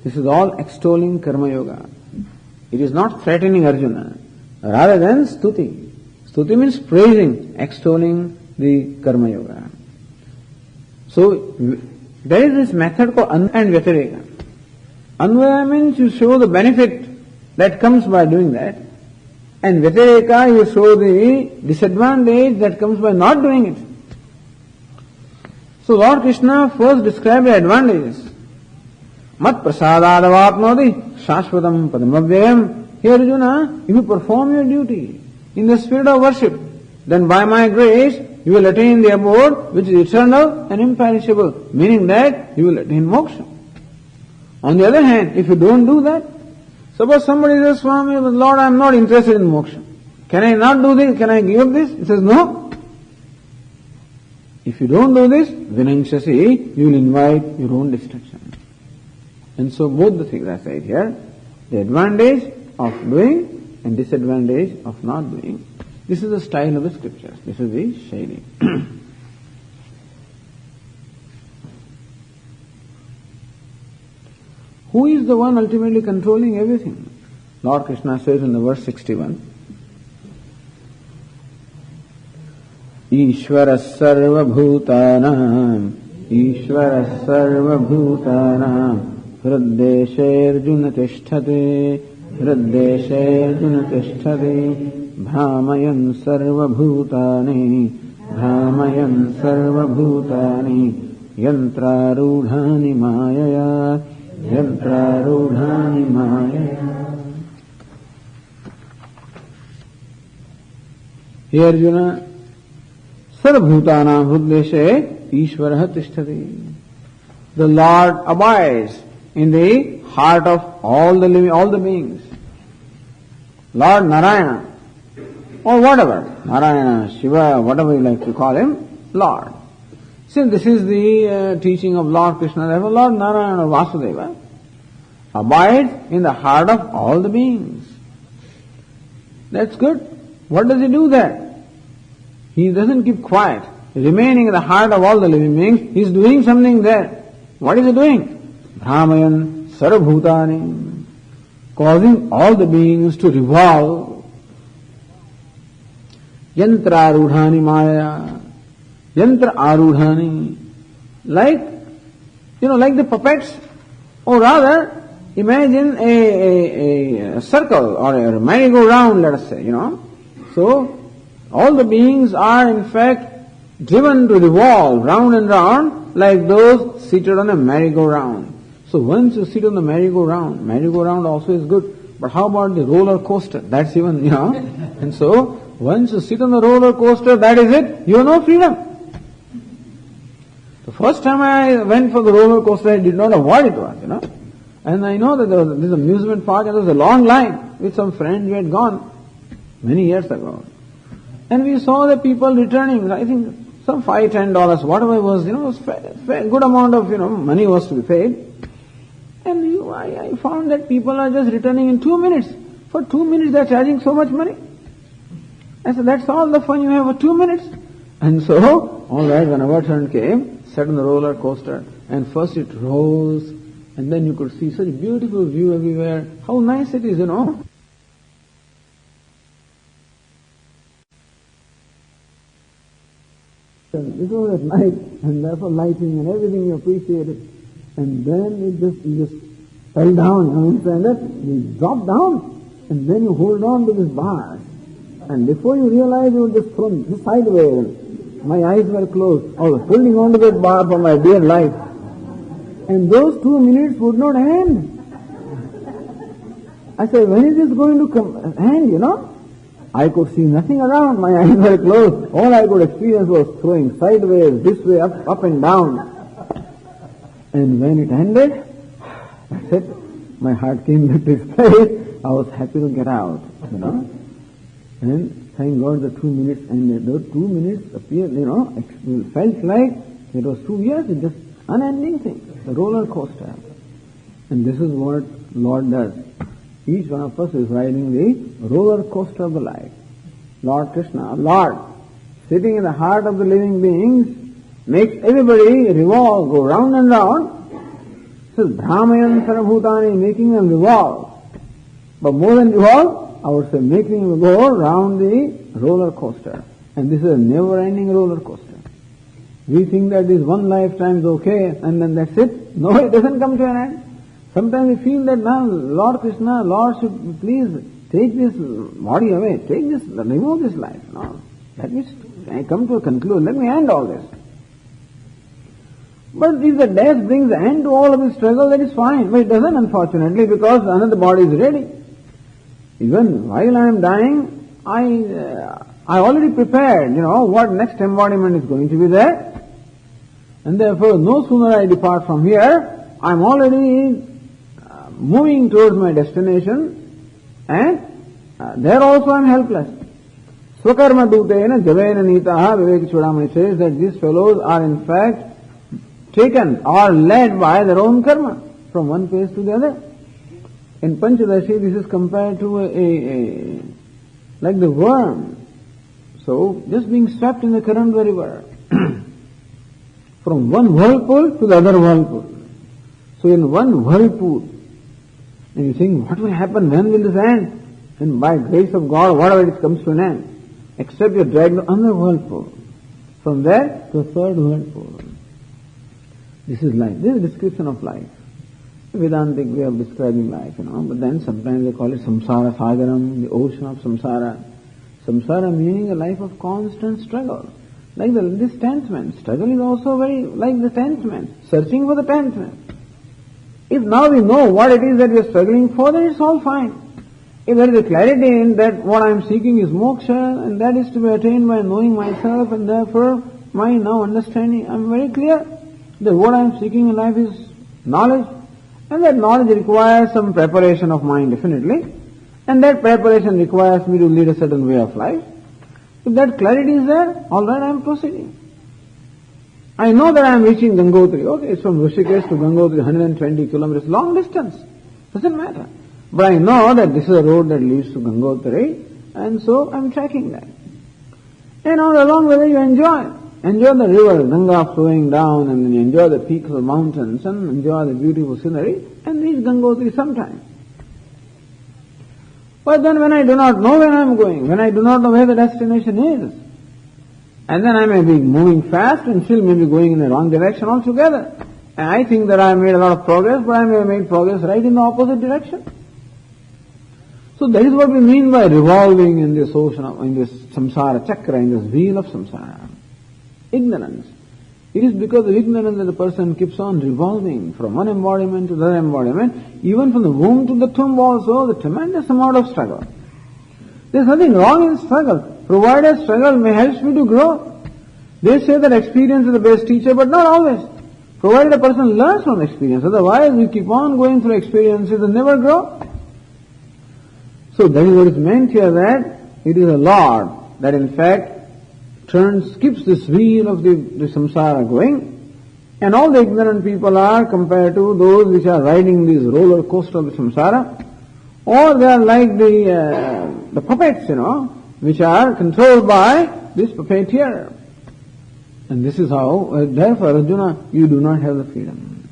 this is all extolling Karma Yoga. It is not threatening Arjuna, rather than stuti. Stuti means praising, extolling the Karma Yoga. So, there is this method called Anvaya and Vyatireka. Anvaya means you show the benefit that comes by doing that, and Vyatireka you show the disadvantage that comes by not doing it. So Lord Krishna first described the advantages. Mat prasadadavapnodi shashvatam padamavyayam. Here Arjuna, if you perform your duty in the spirit of worship, then by my grace you will attain the abode which is eternal and imperishable, meaning that you will attain moksha. On the other hand, if you don't do that, suppose somebody says, Swami, Lord, I am not interested in moksha. Can I not do this? Can I give up this? He says, no. If you don't do this, vinanshasi, you will invite your own destruction. And so both the things are said here. The advantage of doing and disadvantage of not doing. This is the style of the scriptures. This is the shaili. Who is the one ultimately controlling everything? Lord Krishna says in the verse 61, Ishvara sarva bhutanam, Ishvara sarva bhutanam, Hriddeshe Arjuna tishthate, Hriddeshe Arjuna tishthate, Bhamayan sarva bhutani, Bhamayan sarva bhutani, Yantrarudhani mayaya, Yantrarudhani mayaya. Here Arjuna, Sarvabhutanam Hriddeshe Ishvaraha Tishtati. The Lord abides in the heart of all the living, all the beings. Lord Narayana, or whatever, Narayana, Shiva, whatever you like to call him, Lord. Since this is the teaching of Lord Krishna, therefore Lord Narayana Vasudeva abides in the heart of all the beings. That's good. What does he do there? He doesn't keep quiet. Remaining in the heart of all the living beings, he is doing something there. What is he doing? Brahmayan sarvabhutani, causing all the beings to revolve. Yantra arudhani maya, yantra arudhani, like the puppets, or rather, imagine a circle or a merry-go-round, let us say, So, all the beings are in fact driven to revolve round and round like those seated on a merry-go-round. So once you sit on the merry-go-round also is good. But how about the roller coaster? That's even, And so, once you sit on the roller coaster, that is it. You have no freedom. The first time I went for the roller coaster, I did not know what it was, And I know that there was this amusement park and there was a long line with some friends who had gone many years ago. And we saw the people returning, I think some $5, $10, whatever it was, was fair, good amount of, money was to be paid. And I found that people are just returning in 2 minutes. For 2 minutes they are charging so much money. I said, that's all the fun you have for 2 minutes. And so, alright, when our turn came, sat on the roller coaster, and first it rose, and then you could see such a beautiful view everywhere. How nice it is, It was at night, and therefore lighting and everything you appreciated. And then you just fell down, you dropped down, and then you hold on to this bar. And before you realize, you were just thrown just sideways. My eyes were closed. I was holding on to that bar for my dear life. And those 2 minutes would not end. I said, when is this going to end, I could see nothing around. My eyes were closed. All I could experience was throwing sideways, this way, up and down. And when it ended, that's it. My heart came back to its place. I was happy to get out, And thank God the 2 minutes ended. Those 2 minutes appeared, it felt like it was 2 years. It's just unending thing. The roller coaster. And this is what Lord does. Each one of us is riding the roller coaster of the life. Lord Krishna, Lord, sitting in the heart of the living beings, makes everybody revolve, go round and round. Says Brahmayan Sarabhutani, making them revolve. But more than revolve, I would say making them go round the roller coaster. And this is a never-ending roller coaster. We think that this one lifetime is okay and then that's it. No, it doesn't come to an end. Sometimes we feel that now, Lord Krishna, Lord should please take this body away, take this, remove this life. No, let me, I come to a conclusion, let me end all this. But if the death brings the end to all of this struggle, that is fine. But it doesn't, unfortunately, because another body is ready. Even while I am dying, I already prepared, what next embodiment is going to be there. And therefore, no sooner I depart from here, I am already moving towards my destination, and there also I am helpless. Swakarma dutena javena nitaha, Vivek Chudamani says that these fellows are in fact taken or led by their own karma from one place to the other. In Panchadashi, this is compared to like the worm. So, just being swept in the current of the river. From one whirlpool to the other whirlpool. So, in one whirlpool, and you think, what will happen? When will this end? And by grace of God, whatever it comes to an end. Except you are dragged to another whirlpool. From there to a third whirlpool. This is life. This is a description of life. A Vedantic way of describing life, But then sometimes they call it samsara sagaram, the ocean of samsara. Samsara meaning a life of constant struggle. Like this tenth man. Struggle is also very like the tenth man. Searching for the tenth man. If now we know what it is that we are struggling for, then it's all fine. If there is a clarity in that what I am seeking is moksha, and that is to be attained by knowing myself, and therefore my now understanding, I am very clear that what I am seeking in life is knowledge, and that knowledge requires some preparation of mind definitely, and that preparation requires me to lead a certain way of life. If that clarity is there, all right, I am proceeding. I know that I am reaching Gangotri. Okay, it's from Rishikesh to Gangotri, 120 kilometers, long distance. Doesn't matter. But I know that this is a road that leads to Gangotri, and so I am tracking that. And all along the way you enjoy. Enjoy the river, Ganga flowing down, and then you enjoy the peaks of the mountains, and enjoy the beautiful scenery, and reach Gangotri sometime. But then when I do not know where I am going, when I do not know where the destination is, and then I may be moving fast and still may be going in the wrong direction altogether. And I think that I have made a lot of progress, but I may have made progress right in the opposite direction. So that is what we mean by revolving in this ocean, in this samsara chakra, in this wheel of samsara. Ignorance. It is because of ignorance that the person keeps on revolving from one embodiment to the other embodiment, even from the womb to the tomb also, the tremendous amount of struggle. There is nothing wrong in struggle, provided struggle may help me to grow. They say that experience is the best teacher, but not always. Provided a person learns from experience, otherwise we keep on going through experiences and never grow. So that is what is meant here, that it is a Lord that in fact keeps this wheel of the samsara going, and all the ignorant people are compared to those which are riding this roller coaster of the samsara, or they are like the puppets, which are controlled by this puppeteer. And this is how, therefore Arjuna, you do not have the freedom.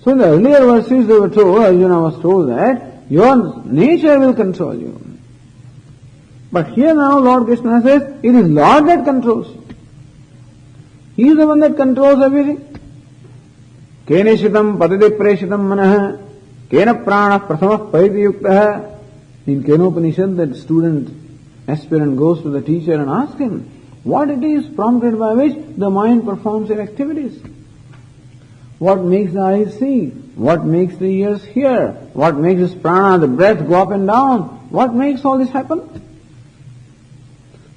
So in the earlier verses they were told, Arjuna was told that your nature will control you. But here now Lord Krishna says, it is Lord that controls you. He is the one that controls everything. Keneshitam patade preshitam manah, kena prana prasamah paritiyuktaha. In Kenopanishad, that student, aspirant goes to the teacher and asks him what it is prompted by which the mind performs its activities. What makes the eyes see? What makes the ears hear? What makes this prana, the breath, go up and down? What makes all this happen?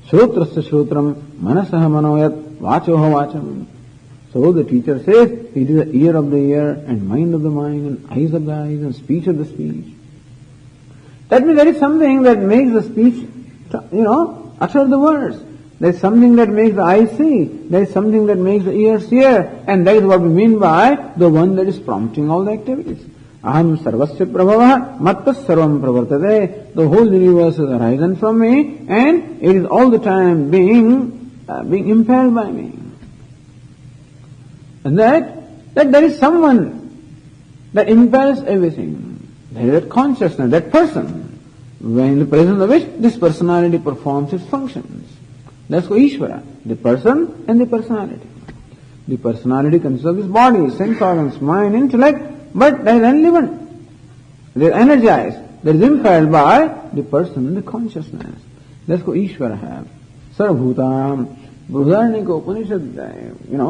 Shrotrasya shrotram, manasah manoyat, vachoha vacham. So the teacher says, it is the ear of the ear and mind of the mind and eyes of the eyes and speech of the speech. That means there is something that makes the speech, utter the words. There is something that makes the eyes see. There is something that makes the ears hear. And that is what we mean by the one that is prompting all the activities. Aham sarvasya prabhava mattas sarvam pravartate. The whole universe has arisen from me and it is all the time being impelled by me. And that there is someone that impels everything. There is that consciousness, that person, when in the presence of which this personality performs its functions. That's called Ishvara, the person and the personality. The personality consists of this body, sense organs, mind, intellect, but they are unleavened. They are energized. They are impelled by the person and the consciousness. That's called Ishvara. Sarvabhutam. Brihadaranyaka Upanishad,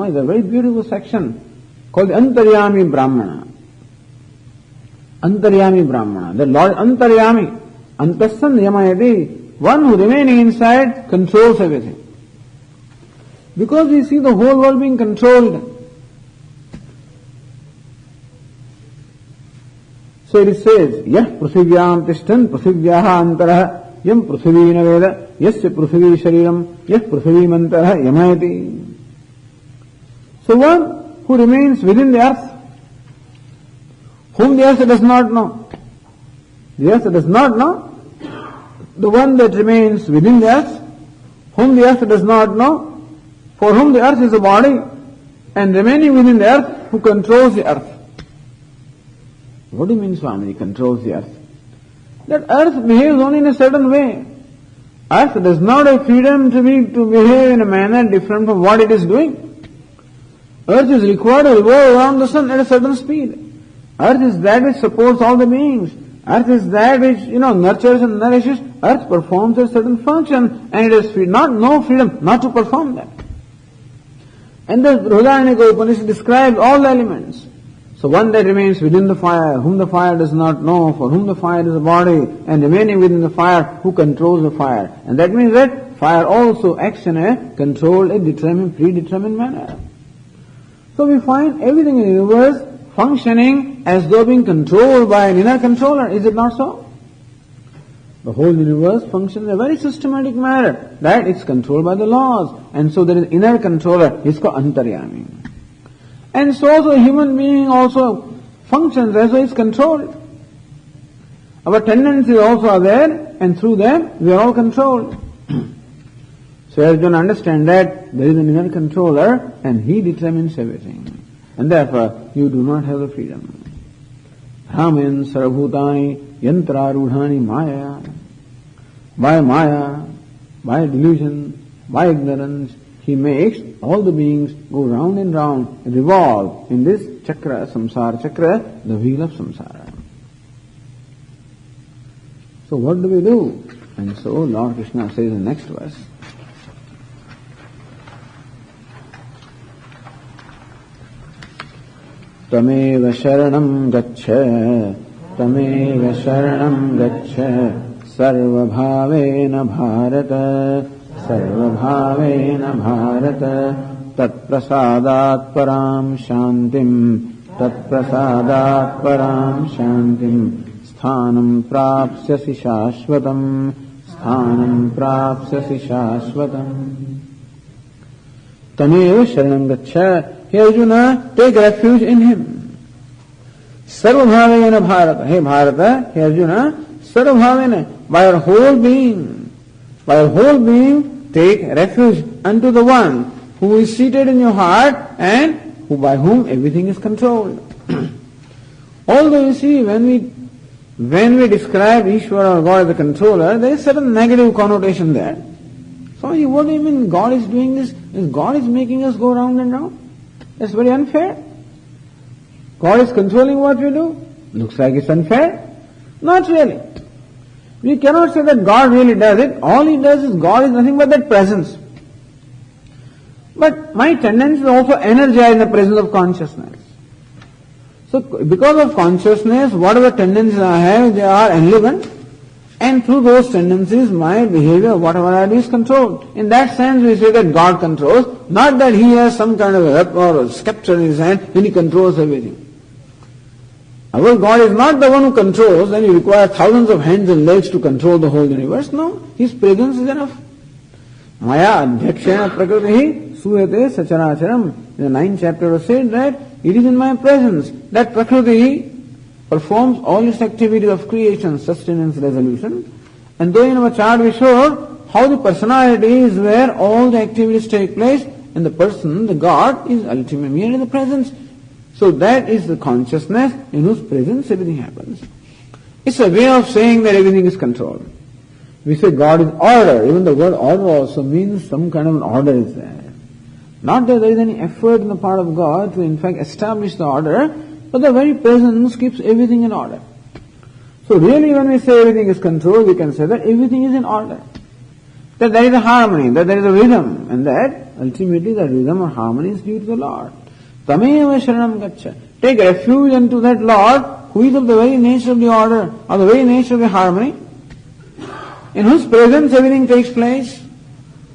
is a very beautiful section called the Antaryami Brahmana. Antaryami Brahmana. The Lord Antaryami. Antassan Yamayati. One who remaining inside controls everything. Because we see the whole world being controlled. So it says, Yah Pruthivyam Tishtan Pruthivyah Antaraha Yam Pruthivyena Veda Yasya Pruthivi Shariram Yah Pruthivi Mantaraha Yamayati. So one who remains within the earth, whom the earth does not know. The earth does not know. The one that remains within the earth, whom the earth does not know, for whom the earth is a body, and remaining within the earth, who controls the earth. What do you mean, Swami, controls the earth? That earth behaves only in a certain way. Earth does not have freedom to behave in a manner different from what it is doing. Earth is required to revolve around the sun at a certain speed. Earth is that which supports all the beings. Earth is that which, nurtures and nourishes. Earth performs a certain function and it has no freedom not to perform that. And the Brihadaranyaka Upanishad describes all the elements. So one that remains within the fire, whom the fire does not know, for whom the fire is a body, and remaining within the fire, who controls the fire. And that means that fire also acts in a controlled, predetermined manner. So we find everything in the universe functioning as though being controlled by an inner controller. Is it not so? The whole universe functions in a very systematic manner, that it's controlled by the laws. And so there is inner controller, it's called Antaryami. And so the human being also functions as though it's controlled. Our tendencies also are there, and through them we are all controlled. So as you can understand that there is an inner controller and he determines everything. And therefore you do not have the freedom. Brahman sarvabhutani yantrarudhani maya. By maya, by delusion, by ignorance, he makes all the beings go round and round, revolve in this chakra, samsara chakra, the wheel of samsara. So what do we do? And so Lord Krishna says in the next verse, Tameva sharanam gaccha, Tameva sharanam gaccha, Sarvabhavena bharata, Sarvabhavena bharata, Tat prasadat param shantim, Tat prasadat param shantim, Sthanam prapsyasi shashvatam, Sthanam prapsyasi shashvatam. Tameva sharanam gaccha. Hey Arjuna, take refuge in him. Sarvabhavena bharata. Hey Bharata, hey Arjuna, Sarvabhavena, by your whole being, take refuge unto the one who is seated in your heart and by whom everything is controlled. Although you see, when we describe Ishvara or God as a controller, there is certain negative connotation there. So what do you mean God is doing this? God is making us go round and round? That's very unfair. God is controlling what we do. Looks like it's unfair. Not really. We cannot say that God really does it. All He does is God is nothing but that presence. But my tendency is also energized in the presence of consciousness. So because of consciousness, whatever tendencies I have, they are enlivened. And through those tendencies, my behavior, whatever I do, is controlled. In that sense, we say that God controls, not that He has some kind of a weapon or a scepter in His hand and He controls everything. Our God is not the one who controls, and He requires thousands of hands and legs to control the whole universe. No, His presence is enough. Maya adhyakshena prakritihi suyate sacharacharam. In the 9th chapter it was said that it is in my presence that prakriti performs all its activities of creation, sustenance, resolution. And though in our chart we showed how the personality is where all the activities take place, and the person, the God, is ultimately merely the presence. So that is the consciousness in whose presence everything happens. It's a way of saying that everything is controlled. We say God is order. Even the word order also means some kind of an order is there. Not that there is any effort on the part of God to in fact establish the order, but the very presence keeps everything in order. So really when we say everything is controlled, we can say that everything is in order. That there is a harmony, that there is a rhythm, and that ultimately the rhythm or harmony is due to the Lord. Tameva sharanam gaccha. Take refuge unto that Lord who is of the very nature of the order, or the very nature of the harmony, in whose presence everything takes place.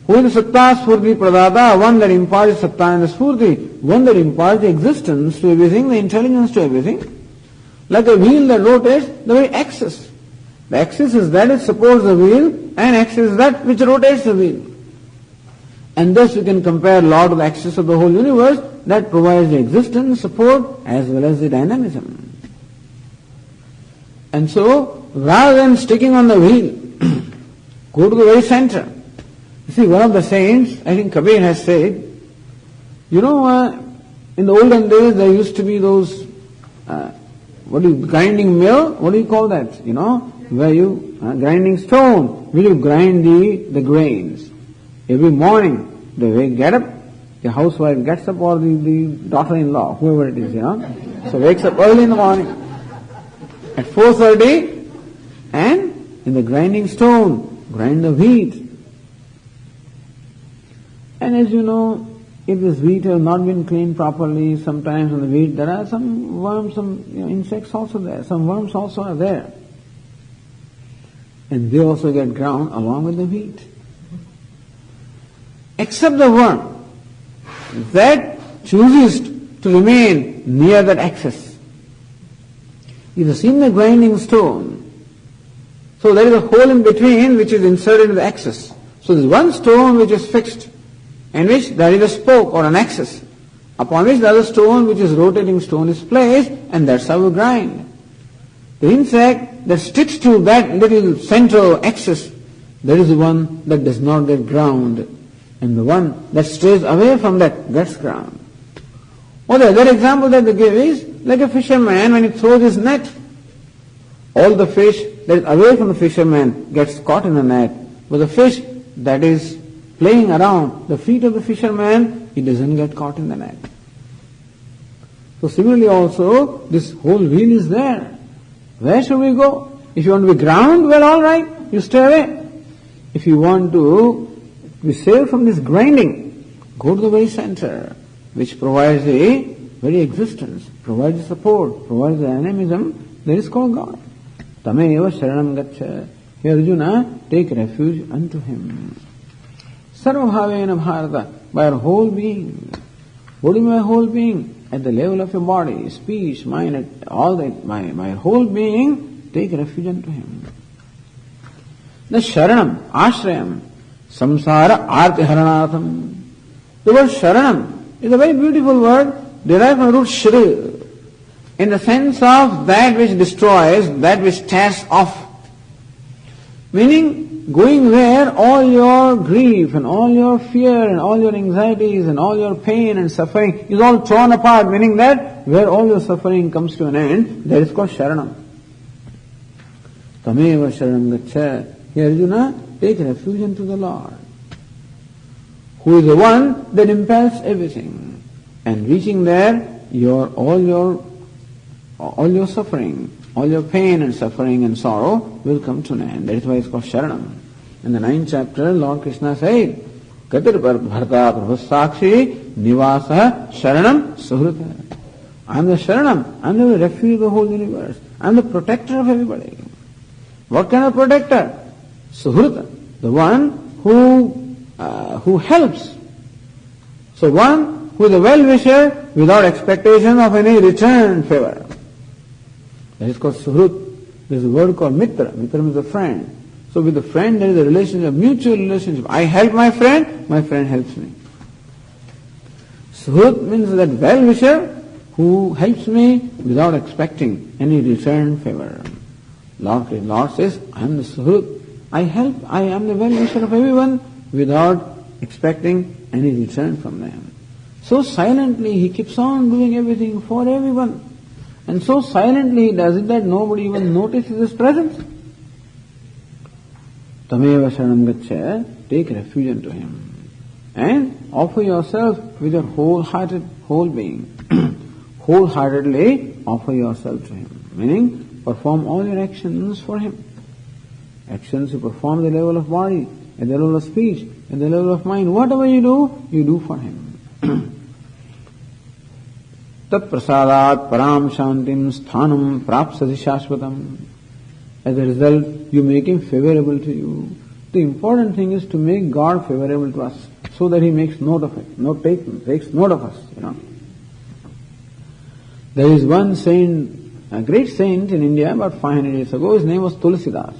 Who is the satta spurti pradata, one that imparts satta and the spurti, one that imparts the existence to everything, the intelligence to everything. Like a wheel that rotates, the very axis. The axis is that which supports the wheel, and axis is that which rotates the wheel. And thus you can compare Lord to the axis of the whole universe that provides the existence, support, as well as the dynamism. And so, rather than sticking on the wheel, go to the very center. You see, one of the saints, I think Kabir has said, in the olden days there used to be those, grinding mill, what do you call that? Where you, grinding stone, where you grind the grains. Every morning, they get up, the housewife gets up, or the daughter-in-law, whoever it is, so wakes up early in the morning, at 4:30, and in the grinding stone, grind the wheat. And as you know, if this wheat has not been cleaned properly, sometimes on the wheat there are some worms, some insects also there, some worms also are there. And they also get ground along with the wheat. Except the worm that chooses to remain near that axis. You have seen the grinding stone. So there is a hole in between which is inserted in the axis. So there is one stone which is fixed, in which there is a spoke or an axis, upon which the other stone, which is rotating stone, is placed, and that's how we grind. The insect that sticks to that little central axis, that is the one that does not get ground, and the one that stays away from that gets ground. Or the other example that they give is like a fisherman when he throws his net. All the fish that is away from the fisherman gets caught in the net, but the fish that is playing around the feet of the fisherman, he doesn't get caught in the net. So similarly also, this whole wheel is there. Where should we go? If you want to be ground, well, all right, you stay away. If you want to be saved from this grinding, go to the very center, which provides the very existence, provides the support, provides the dynamism, that is called God. Tameva sharanam gaccha. Here Arjuna, take refuge unto Him. Sarvabhavena bharata, by your whole being. What do you mean by whole being? At the level of your body, speech, mind, all that, by your whole being, take refuge unto Him. The sharanam, ashrayam, samsara artiharanatham. The word sharanam is a very beautiful word, derived from the root shri, in the sense of that which destroys, that which tears off. Meaning, going where all your grief and all your fear and all your anxieties and all your pain and suffering is all torn apart, meaning that where all your suffering comes to an end, that is called sharanam. Tameva sharanam gaccha. Here Arjuna, take refuge unto the Lord, who is the one that impels everything. And reaching there, all your suffering, all your pain and suffering and sorrow will come to an end. That is why it's called sharanam. In the 9th chapter, Lord Krishna said, Katir bharta prabhasakshi nivasa sharanam suhrata. I am the sharanam, I am the refuge of the whole universe, I am the protector of everybody. What kind of protector? Suhrut, the one who helps. So one who is a well-wisher without expectation of any return favor. That is called Suhrut. There is a word called Mitra. Mitra means a friend. So with a friend there is a relationship, a mutual relationship. I help my friend helps me. Suhrut means that well-wisher who helps me without expecting any return favor. Lord says, I am the Suhrut. I am the well-wisher of everyone without expecting any return from them. So silently he keeps on doing everything for everyone. And so silently he does it that nobody even notices his presence. Tameva sharanam gaccha, take refuge into him. And offer yourself with your whole being. Wholeheartedly offer yourself to him. Meaning, perform all your actions for him. Actions you perform at the level of body, at the level of speech, at the level of mind. Whatever you do for him. Tat prasadat param shantim sthanam prapsati shashvatam. As a result, you make him favorable to you. The important thing is to make God favorable to us, so that he makes note of it, takes note of us, There is one saint, a great saint in India about 500 years ago, his name was Tulsidas.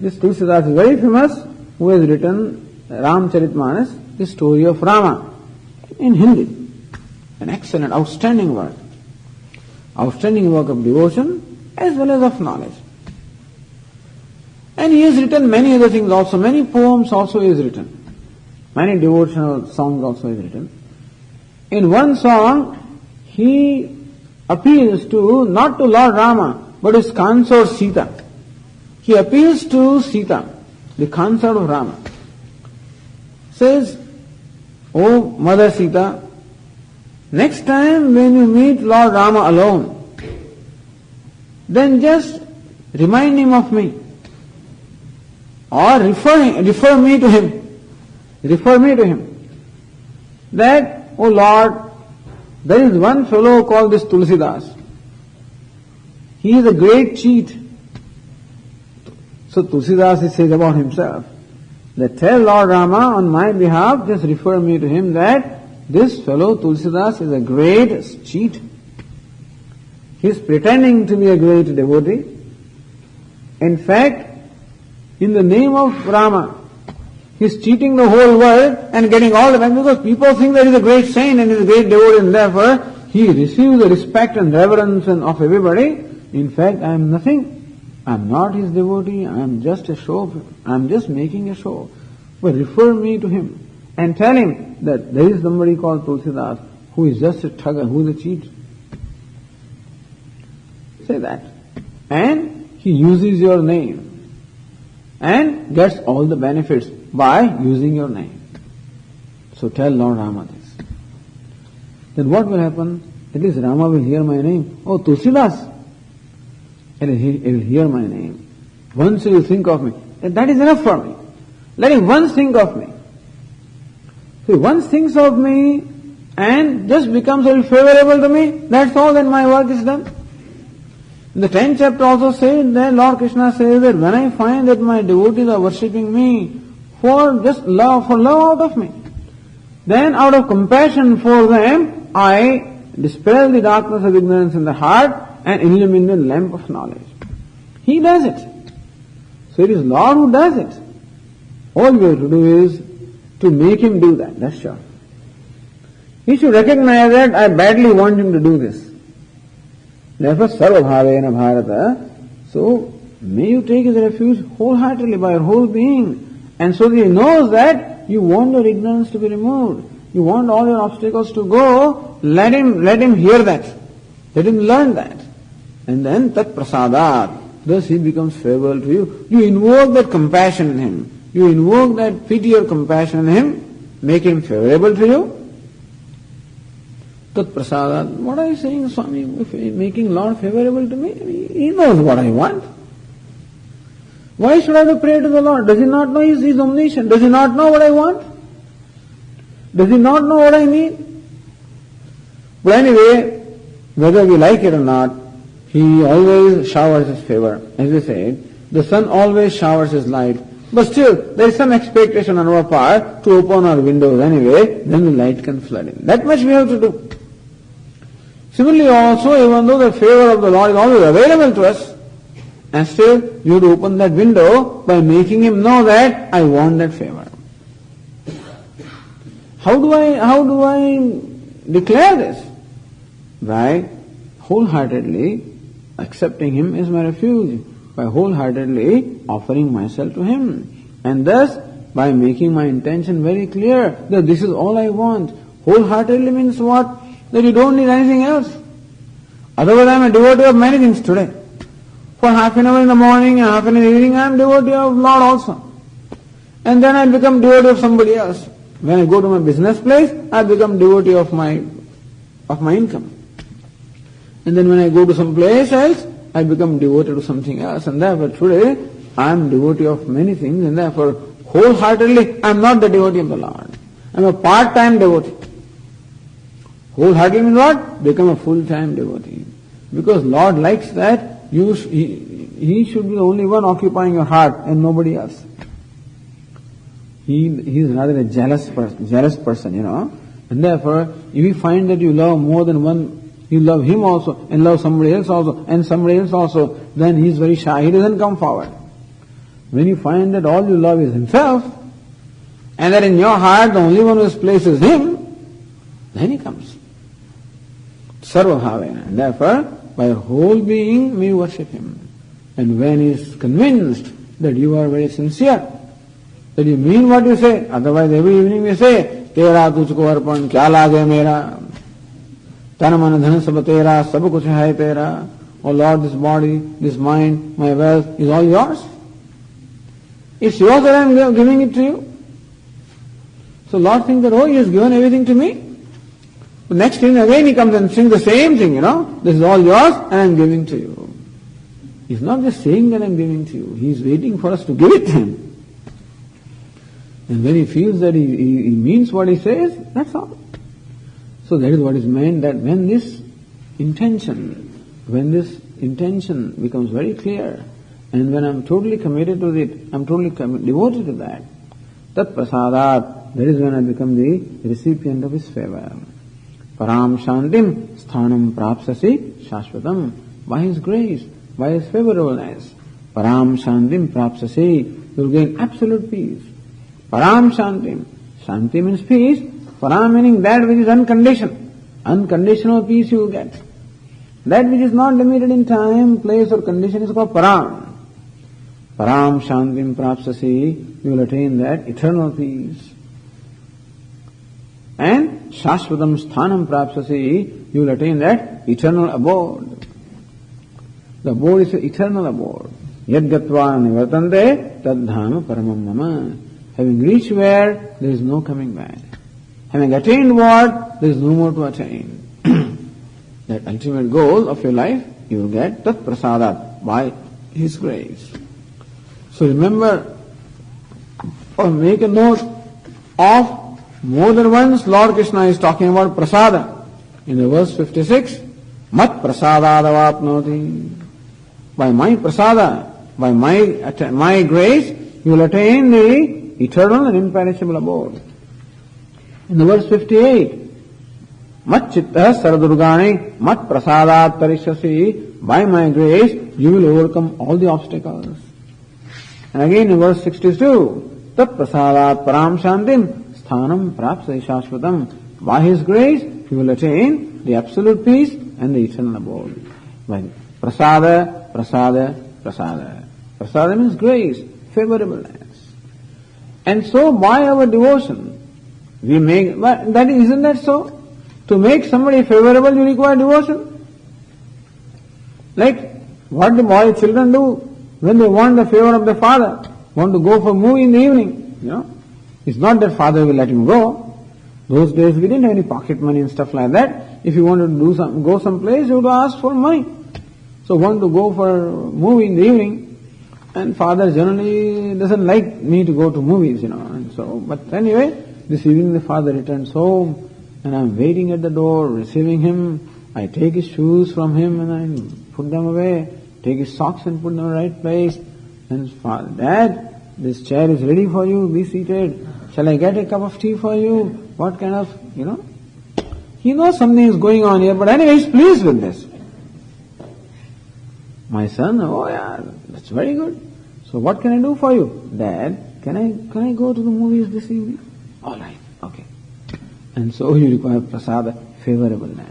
This Tulsidas is very famous, who has written Ramcharitmanas, the story of Rama, in Hindi. An excellent, outstanding work. Outstanding work of devotion as well as of knowledge. And he has written many other things also, many poems also he has written. Many devotional songs also he has written. In one song, he appeals to, not to Lord Rama, but his consort Sita. He appeals to Sita, the consort of Rama. Says, "Oh Mother Sita, next time when you meet Lord Rama alone, then just remind him of me. Or refer me to him. Refer me to him. That, oh Lord, there is one fellow called this Tulsidas. He is a great cheat." So Tulsidas says about himself, that tell Lord Rama on my behalf, just refer me to him, that this fellow Tulsidas is a great cheat. He is pretending to be a great devotee. In fact, in the name of Rama, he is cheating the whole world and getting all the benefits, because people think that he is a great saint and he is a great devotee, and therefore he receives the respect and reverence of everybody. In fact, I am nothing. I am not his devotee, I am just a show, I am just making a show. But refer me to him and tell him that there is somebody called Tulsidas who is just a thugger, who is a cheat. Say that. And he uses your name and gets all the benefits by using your name. So tell Lord Rama this. Then what will happen? At least Rama will hear my name. Oh, Tulsidas. And he will hear my name. Once he will think of me. And that is enough for me. Let him once think of me. So once thinks of me and just becomes a little favorable to me, that's all, then my work is done. In the 10th chapter also says that Lord Krishna says that when I find that my devotees are worshipping me for just love, for love out of me, then out of compassion for them, I dispel the darkness of ignorance in the heart and illumine the lamp of knowledge. He does it. So it is Lord who does it. All we have to do is to make him do that, that's sure. He should recognize that I badly want him to do this. Therefore, sarvabhavena bharata, so may you take his refuge wholeheartedly by your whole being. And so that he knows that you want your ignorance to be removed. You want all your obstacles to go. Let him hear that. Let him learn that. And then tat prasadat. Thus he becomes favorable to you. You invoke that compassion in him. You invoke that pity or compassion in him. Make him favorable to you. Tat prasadat. What are you saying, Swami? Making Lord favorable to me? He knows what I want. Why should I have to pray to the Lord? Does he not know He's omniscient? Does he not know what I want? Does he not know what I need? But anyway, whether we like it or not, He always showers his favor. As we said, the sun always showers his light. But still, there is some expectation on our part to open our windows anyway, then the light can flood in. That much we have to do. Similarly also, even though the favor of the Lord is always available to us, and still you have to open that window by making Him know that I want that favor. How do I declare this? By wholeheartedly accepting Him as my refuge, by wholeheartedly offering myself to Him, and thus by making my intention very clear that this is all I want. Wholeheartedly means what? That you don't need anything else. Otherwise I am a devotee of many things today. For half an hour in the morning and half an hour in the evening I am devotee of Lord also. And then I become devotee of somebody else. When I go to my business place, I become devotee of my income. And then when I go to some place else, I become devoted to something else. And therefore today, I am devotee of many things, and therefore wholeheartedly, I am not the devotee of the Lord. I am a part-time devotee. Wholeheartedly means what? Become a full-time devotee. Because Lord likes that He should be the only one occupying your heart and nobody else. He is rather a jealous person, And therefore, if you find that you love more than one, you love him also, and love somebody else also, and somebody else also, then he is very shy. He doesn't come forward. When you find that all you love is himself, and that in your heart the only one who is placed is him, then he comes. Sarva bhavena. And therefore, by your whole being, may you worship him. And when he is convinced that you are very sincere, that you mean what you say, otherwise every evening we say, Tera tujhko arpan, kya lage mera? Tana mana dhan sab tera, sab kuch hai tera. Oh Lord, this body, this mind, my wealth is all yours. It's yours that I am giving it to you. So Lord thinks that, oh, he has given everything to me. But next thing again he comes and sings the same thing, This is all yours and I am giving to you. He's not just saying that I am giving to you. He is waiting for us to give it to him. And when he feels that he means what he says, that's all. So that is what is meant, that when this intention becomes very clear, and when I am totally committed to it, I am totally devoted to that, tat prasadat, that is when I become the recipient of his favor. Param shantim sthanam prapsasi shashvatam. By his grace, by his favorableness, param shantim prapsasi, you will gain absolute peace. Param shantim. Shanti means peace. Param meaning that which is unconditional. Unconditional peace you will get. That which is not limited in time, place or condition is called param. Param shantim prapsasi, you will attain that eternal peace. And shashvatam sthanam prapsasi, you will attain that eternal abode. The abode is an eternal abode. Yad gatva nivartante tad dhama paramam mama. Having reached where there is no coming back. Having attained what, there is no more to attain. That ultimate goal of your life, you will get tat prasadat, by his grace. So remember, or make a note of more than once Lord Krishna is talking about prasada. In the verse 56, mat prasadadavapnoti. By my prasada, by my grace, you will attain the eternal and imperishable abode. In the verse 58, mat chitta saradurgani mat prasadat tarishasi, by my grace you will overcome all the obstacles. And again in verse 62, tat prasadat param shantim sthanam prapsai shashvatam, by his grace you will attain the absolute peace and the eternal abode. By prasada, prasada, prasada. Prasada means grace, favorableness. And so by our devotion, we make, isn't that so? To make somebody favorable, you require devotion. Like what the boy children do when they want the favor of the father, want to go for a movie in the evening, It's not that father will let him go. Those days we didn't have any pocket money and stuff like that. If you wanted to go someplace, you would ask for money. So want to go for a movie in the evening, and father generally doesn't like me to go to movies, and so, but anyway, this evening the father returns home, and I'm waiting at the door, receiving him, I take his shoes from him and I put them away, take his socks and put them in the right place. And Dad, this chair is ready for you, be seated. Shall I get a cup of tea for you? What kind of, He knows something is going on here, but anyway, he's pleased with this. My son, oh yeah, that's very good. So what can I do for you? Dad, can I go to the movies this evening? All right, okay. And so you require prasada, favorableness.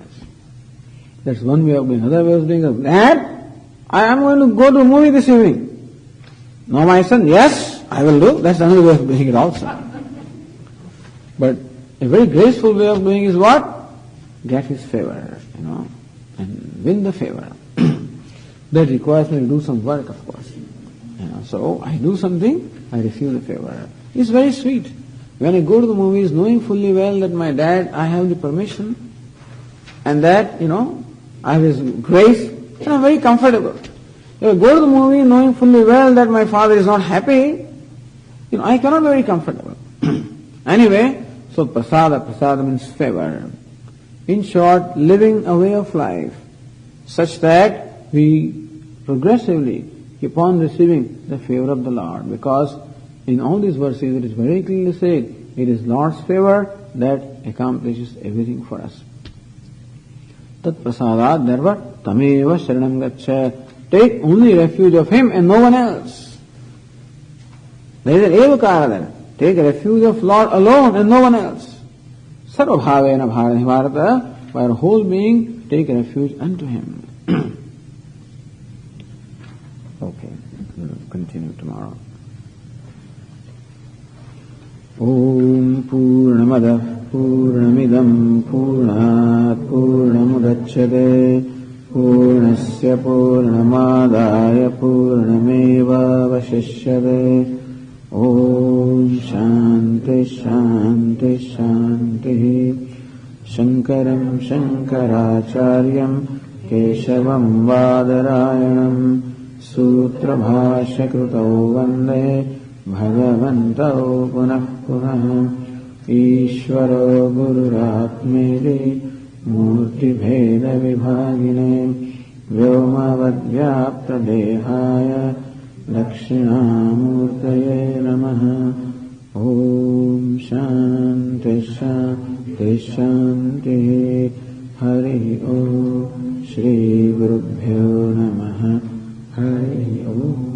That's one way of doing. Another way of doing it. Dad, I am going to go to a movie this evening. No, my son, yes, I will do. That's another way of doing it also. But a very graceful way of doing is what? Get his favor, and win the favor. That requires me to do some work, of course. So I do something, I receive the favor. It's very sweet. When I go to the movies, knowing fully well that my dad, I have the permission, and that, I have his grace, I'm very comfortable. If I go to the movie knowing fully well that my father is not happy, I cannot be very comfortable. Anyway, so prasada means favor. In short, living a way of life such that we progressively keep on receiving the favor of the Lord, because in all these verses it is very clearly said, it is Lord's favor that accomplishes everything for us. Tat prasadat therefore tameva sharanam gaccha. Take only refuge of Him and no one else. There is an evakara there. Take refuge of Lord alone and no one else. Sarva bhavena bharata, by our whole being, take refuge unto Him. Okay, we'll continue tomorrow. Om Purnamada Purnamidam Purnat Purnamudachyate Purnasya Purnamadaya Purnameva Vashishyate. Om Shanti Shanti Shanti. Shankaram Shankaracharyam Keshavam Vadarayanam Sutra Bhashya Krutau Vande Bhagavantau Punah Punah. Ishvaro Gururatmeri Murti Bheda Vibhagine Vyomavad Vyapta Dehaya Dakshinamurtaye Namaha. Om Shanti Shanti Shanti. Hari Om. Shri Gurubhyo Namaha. Hari Om.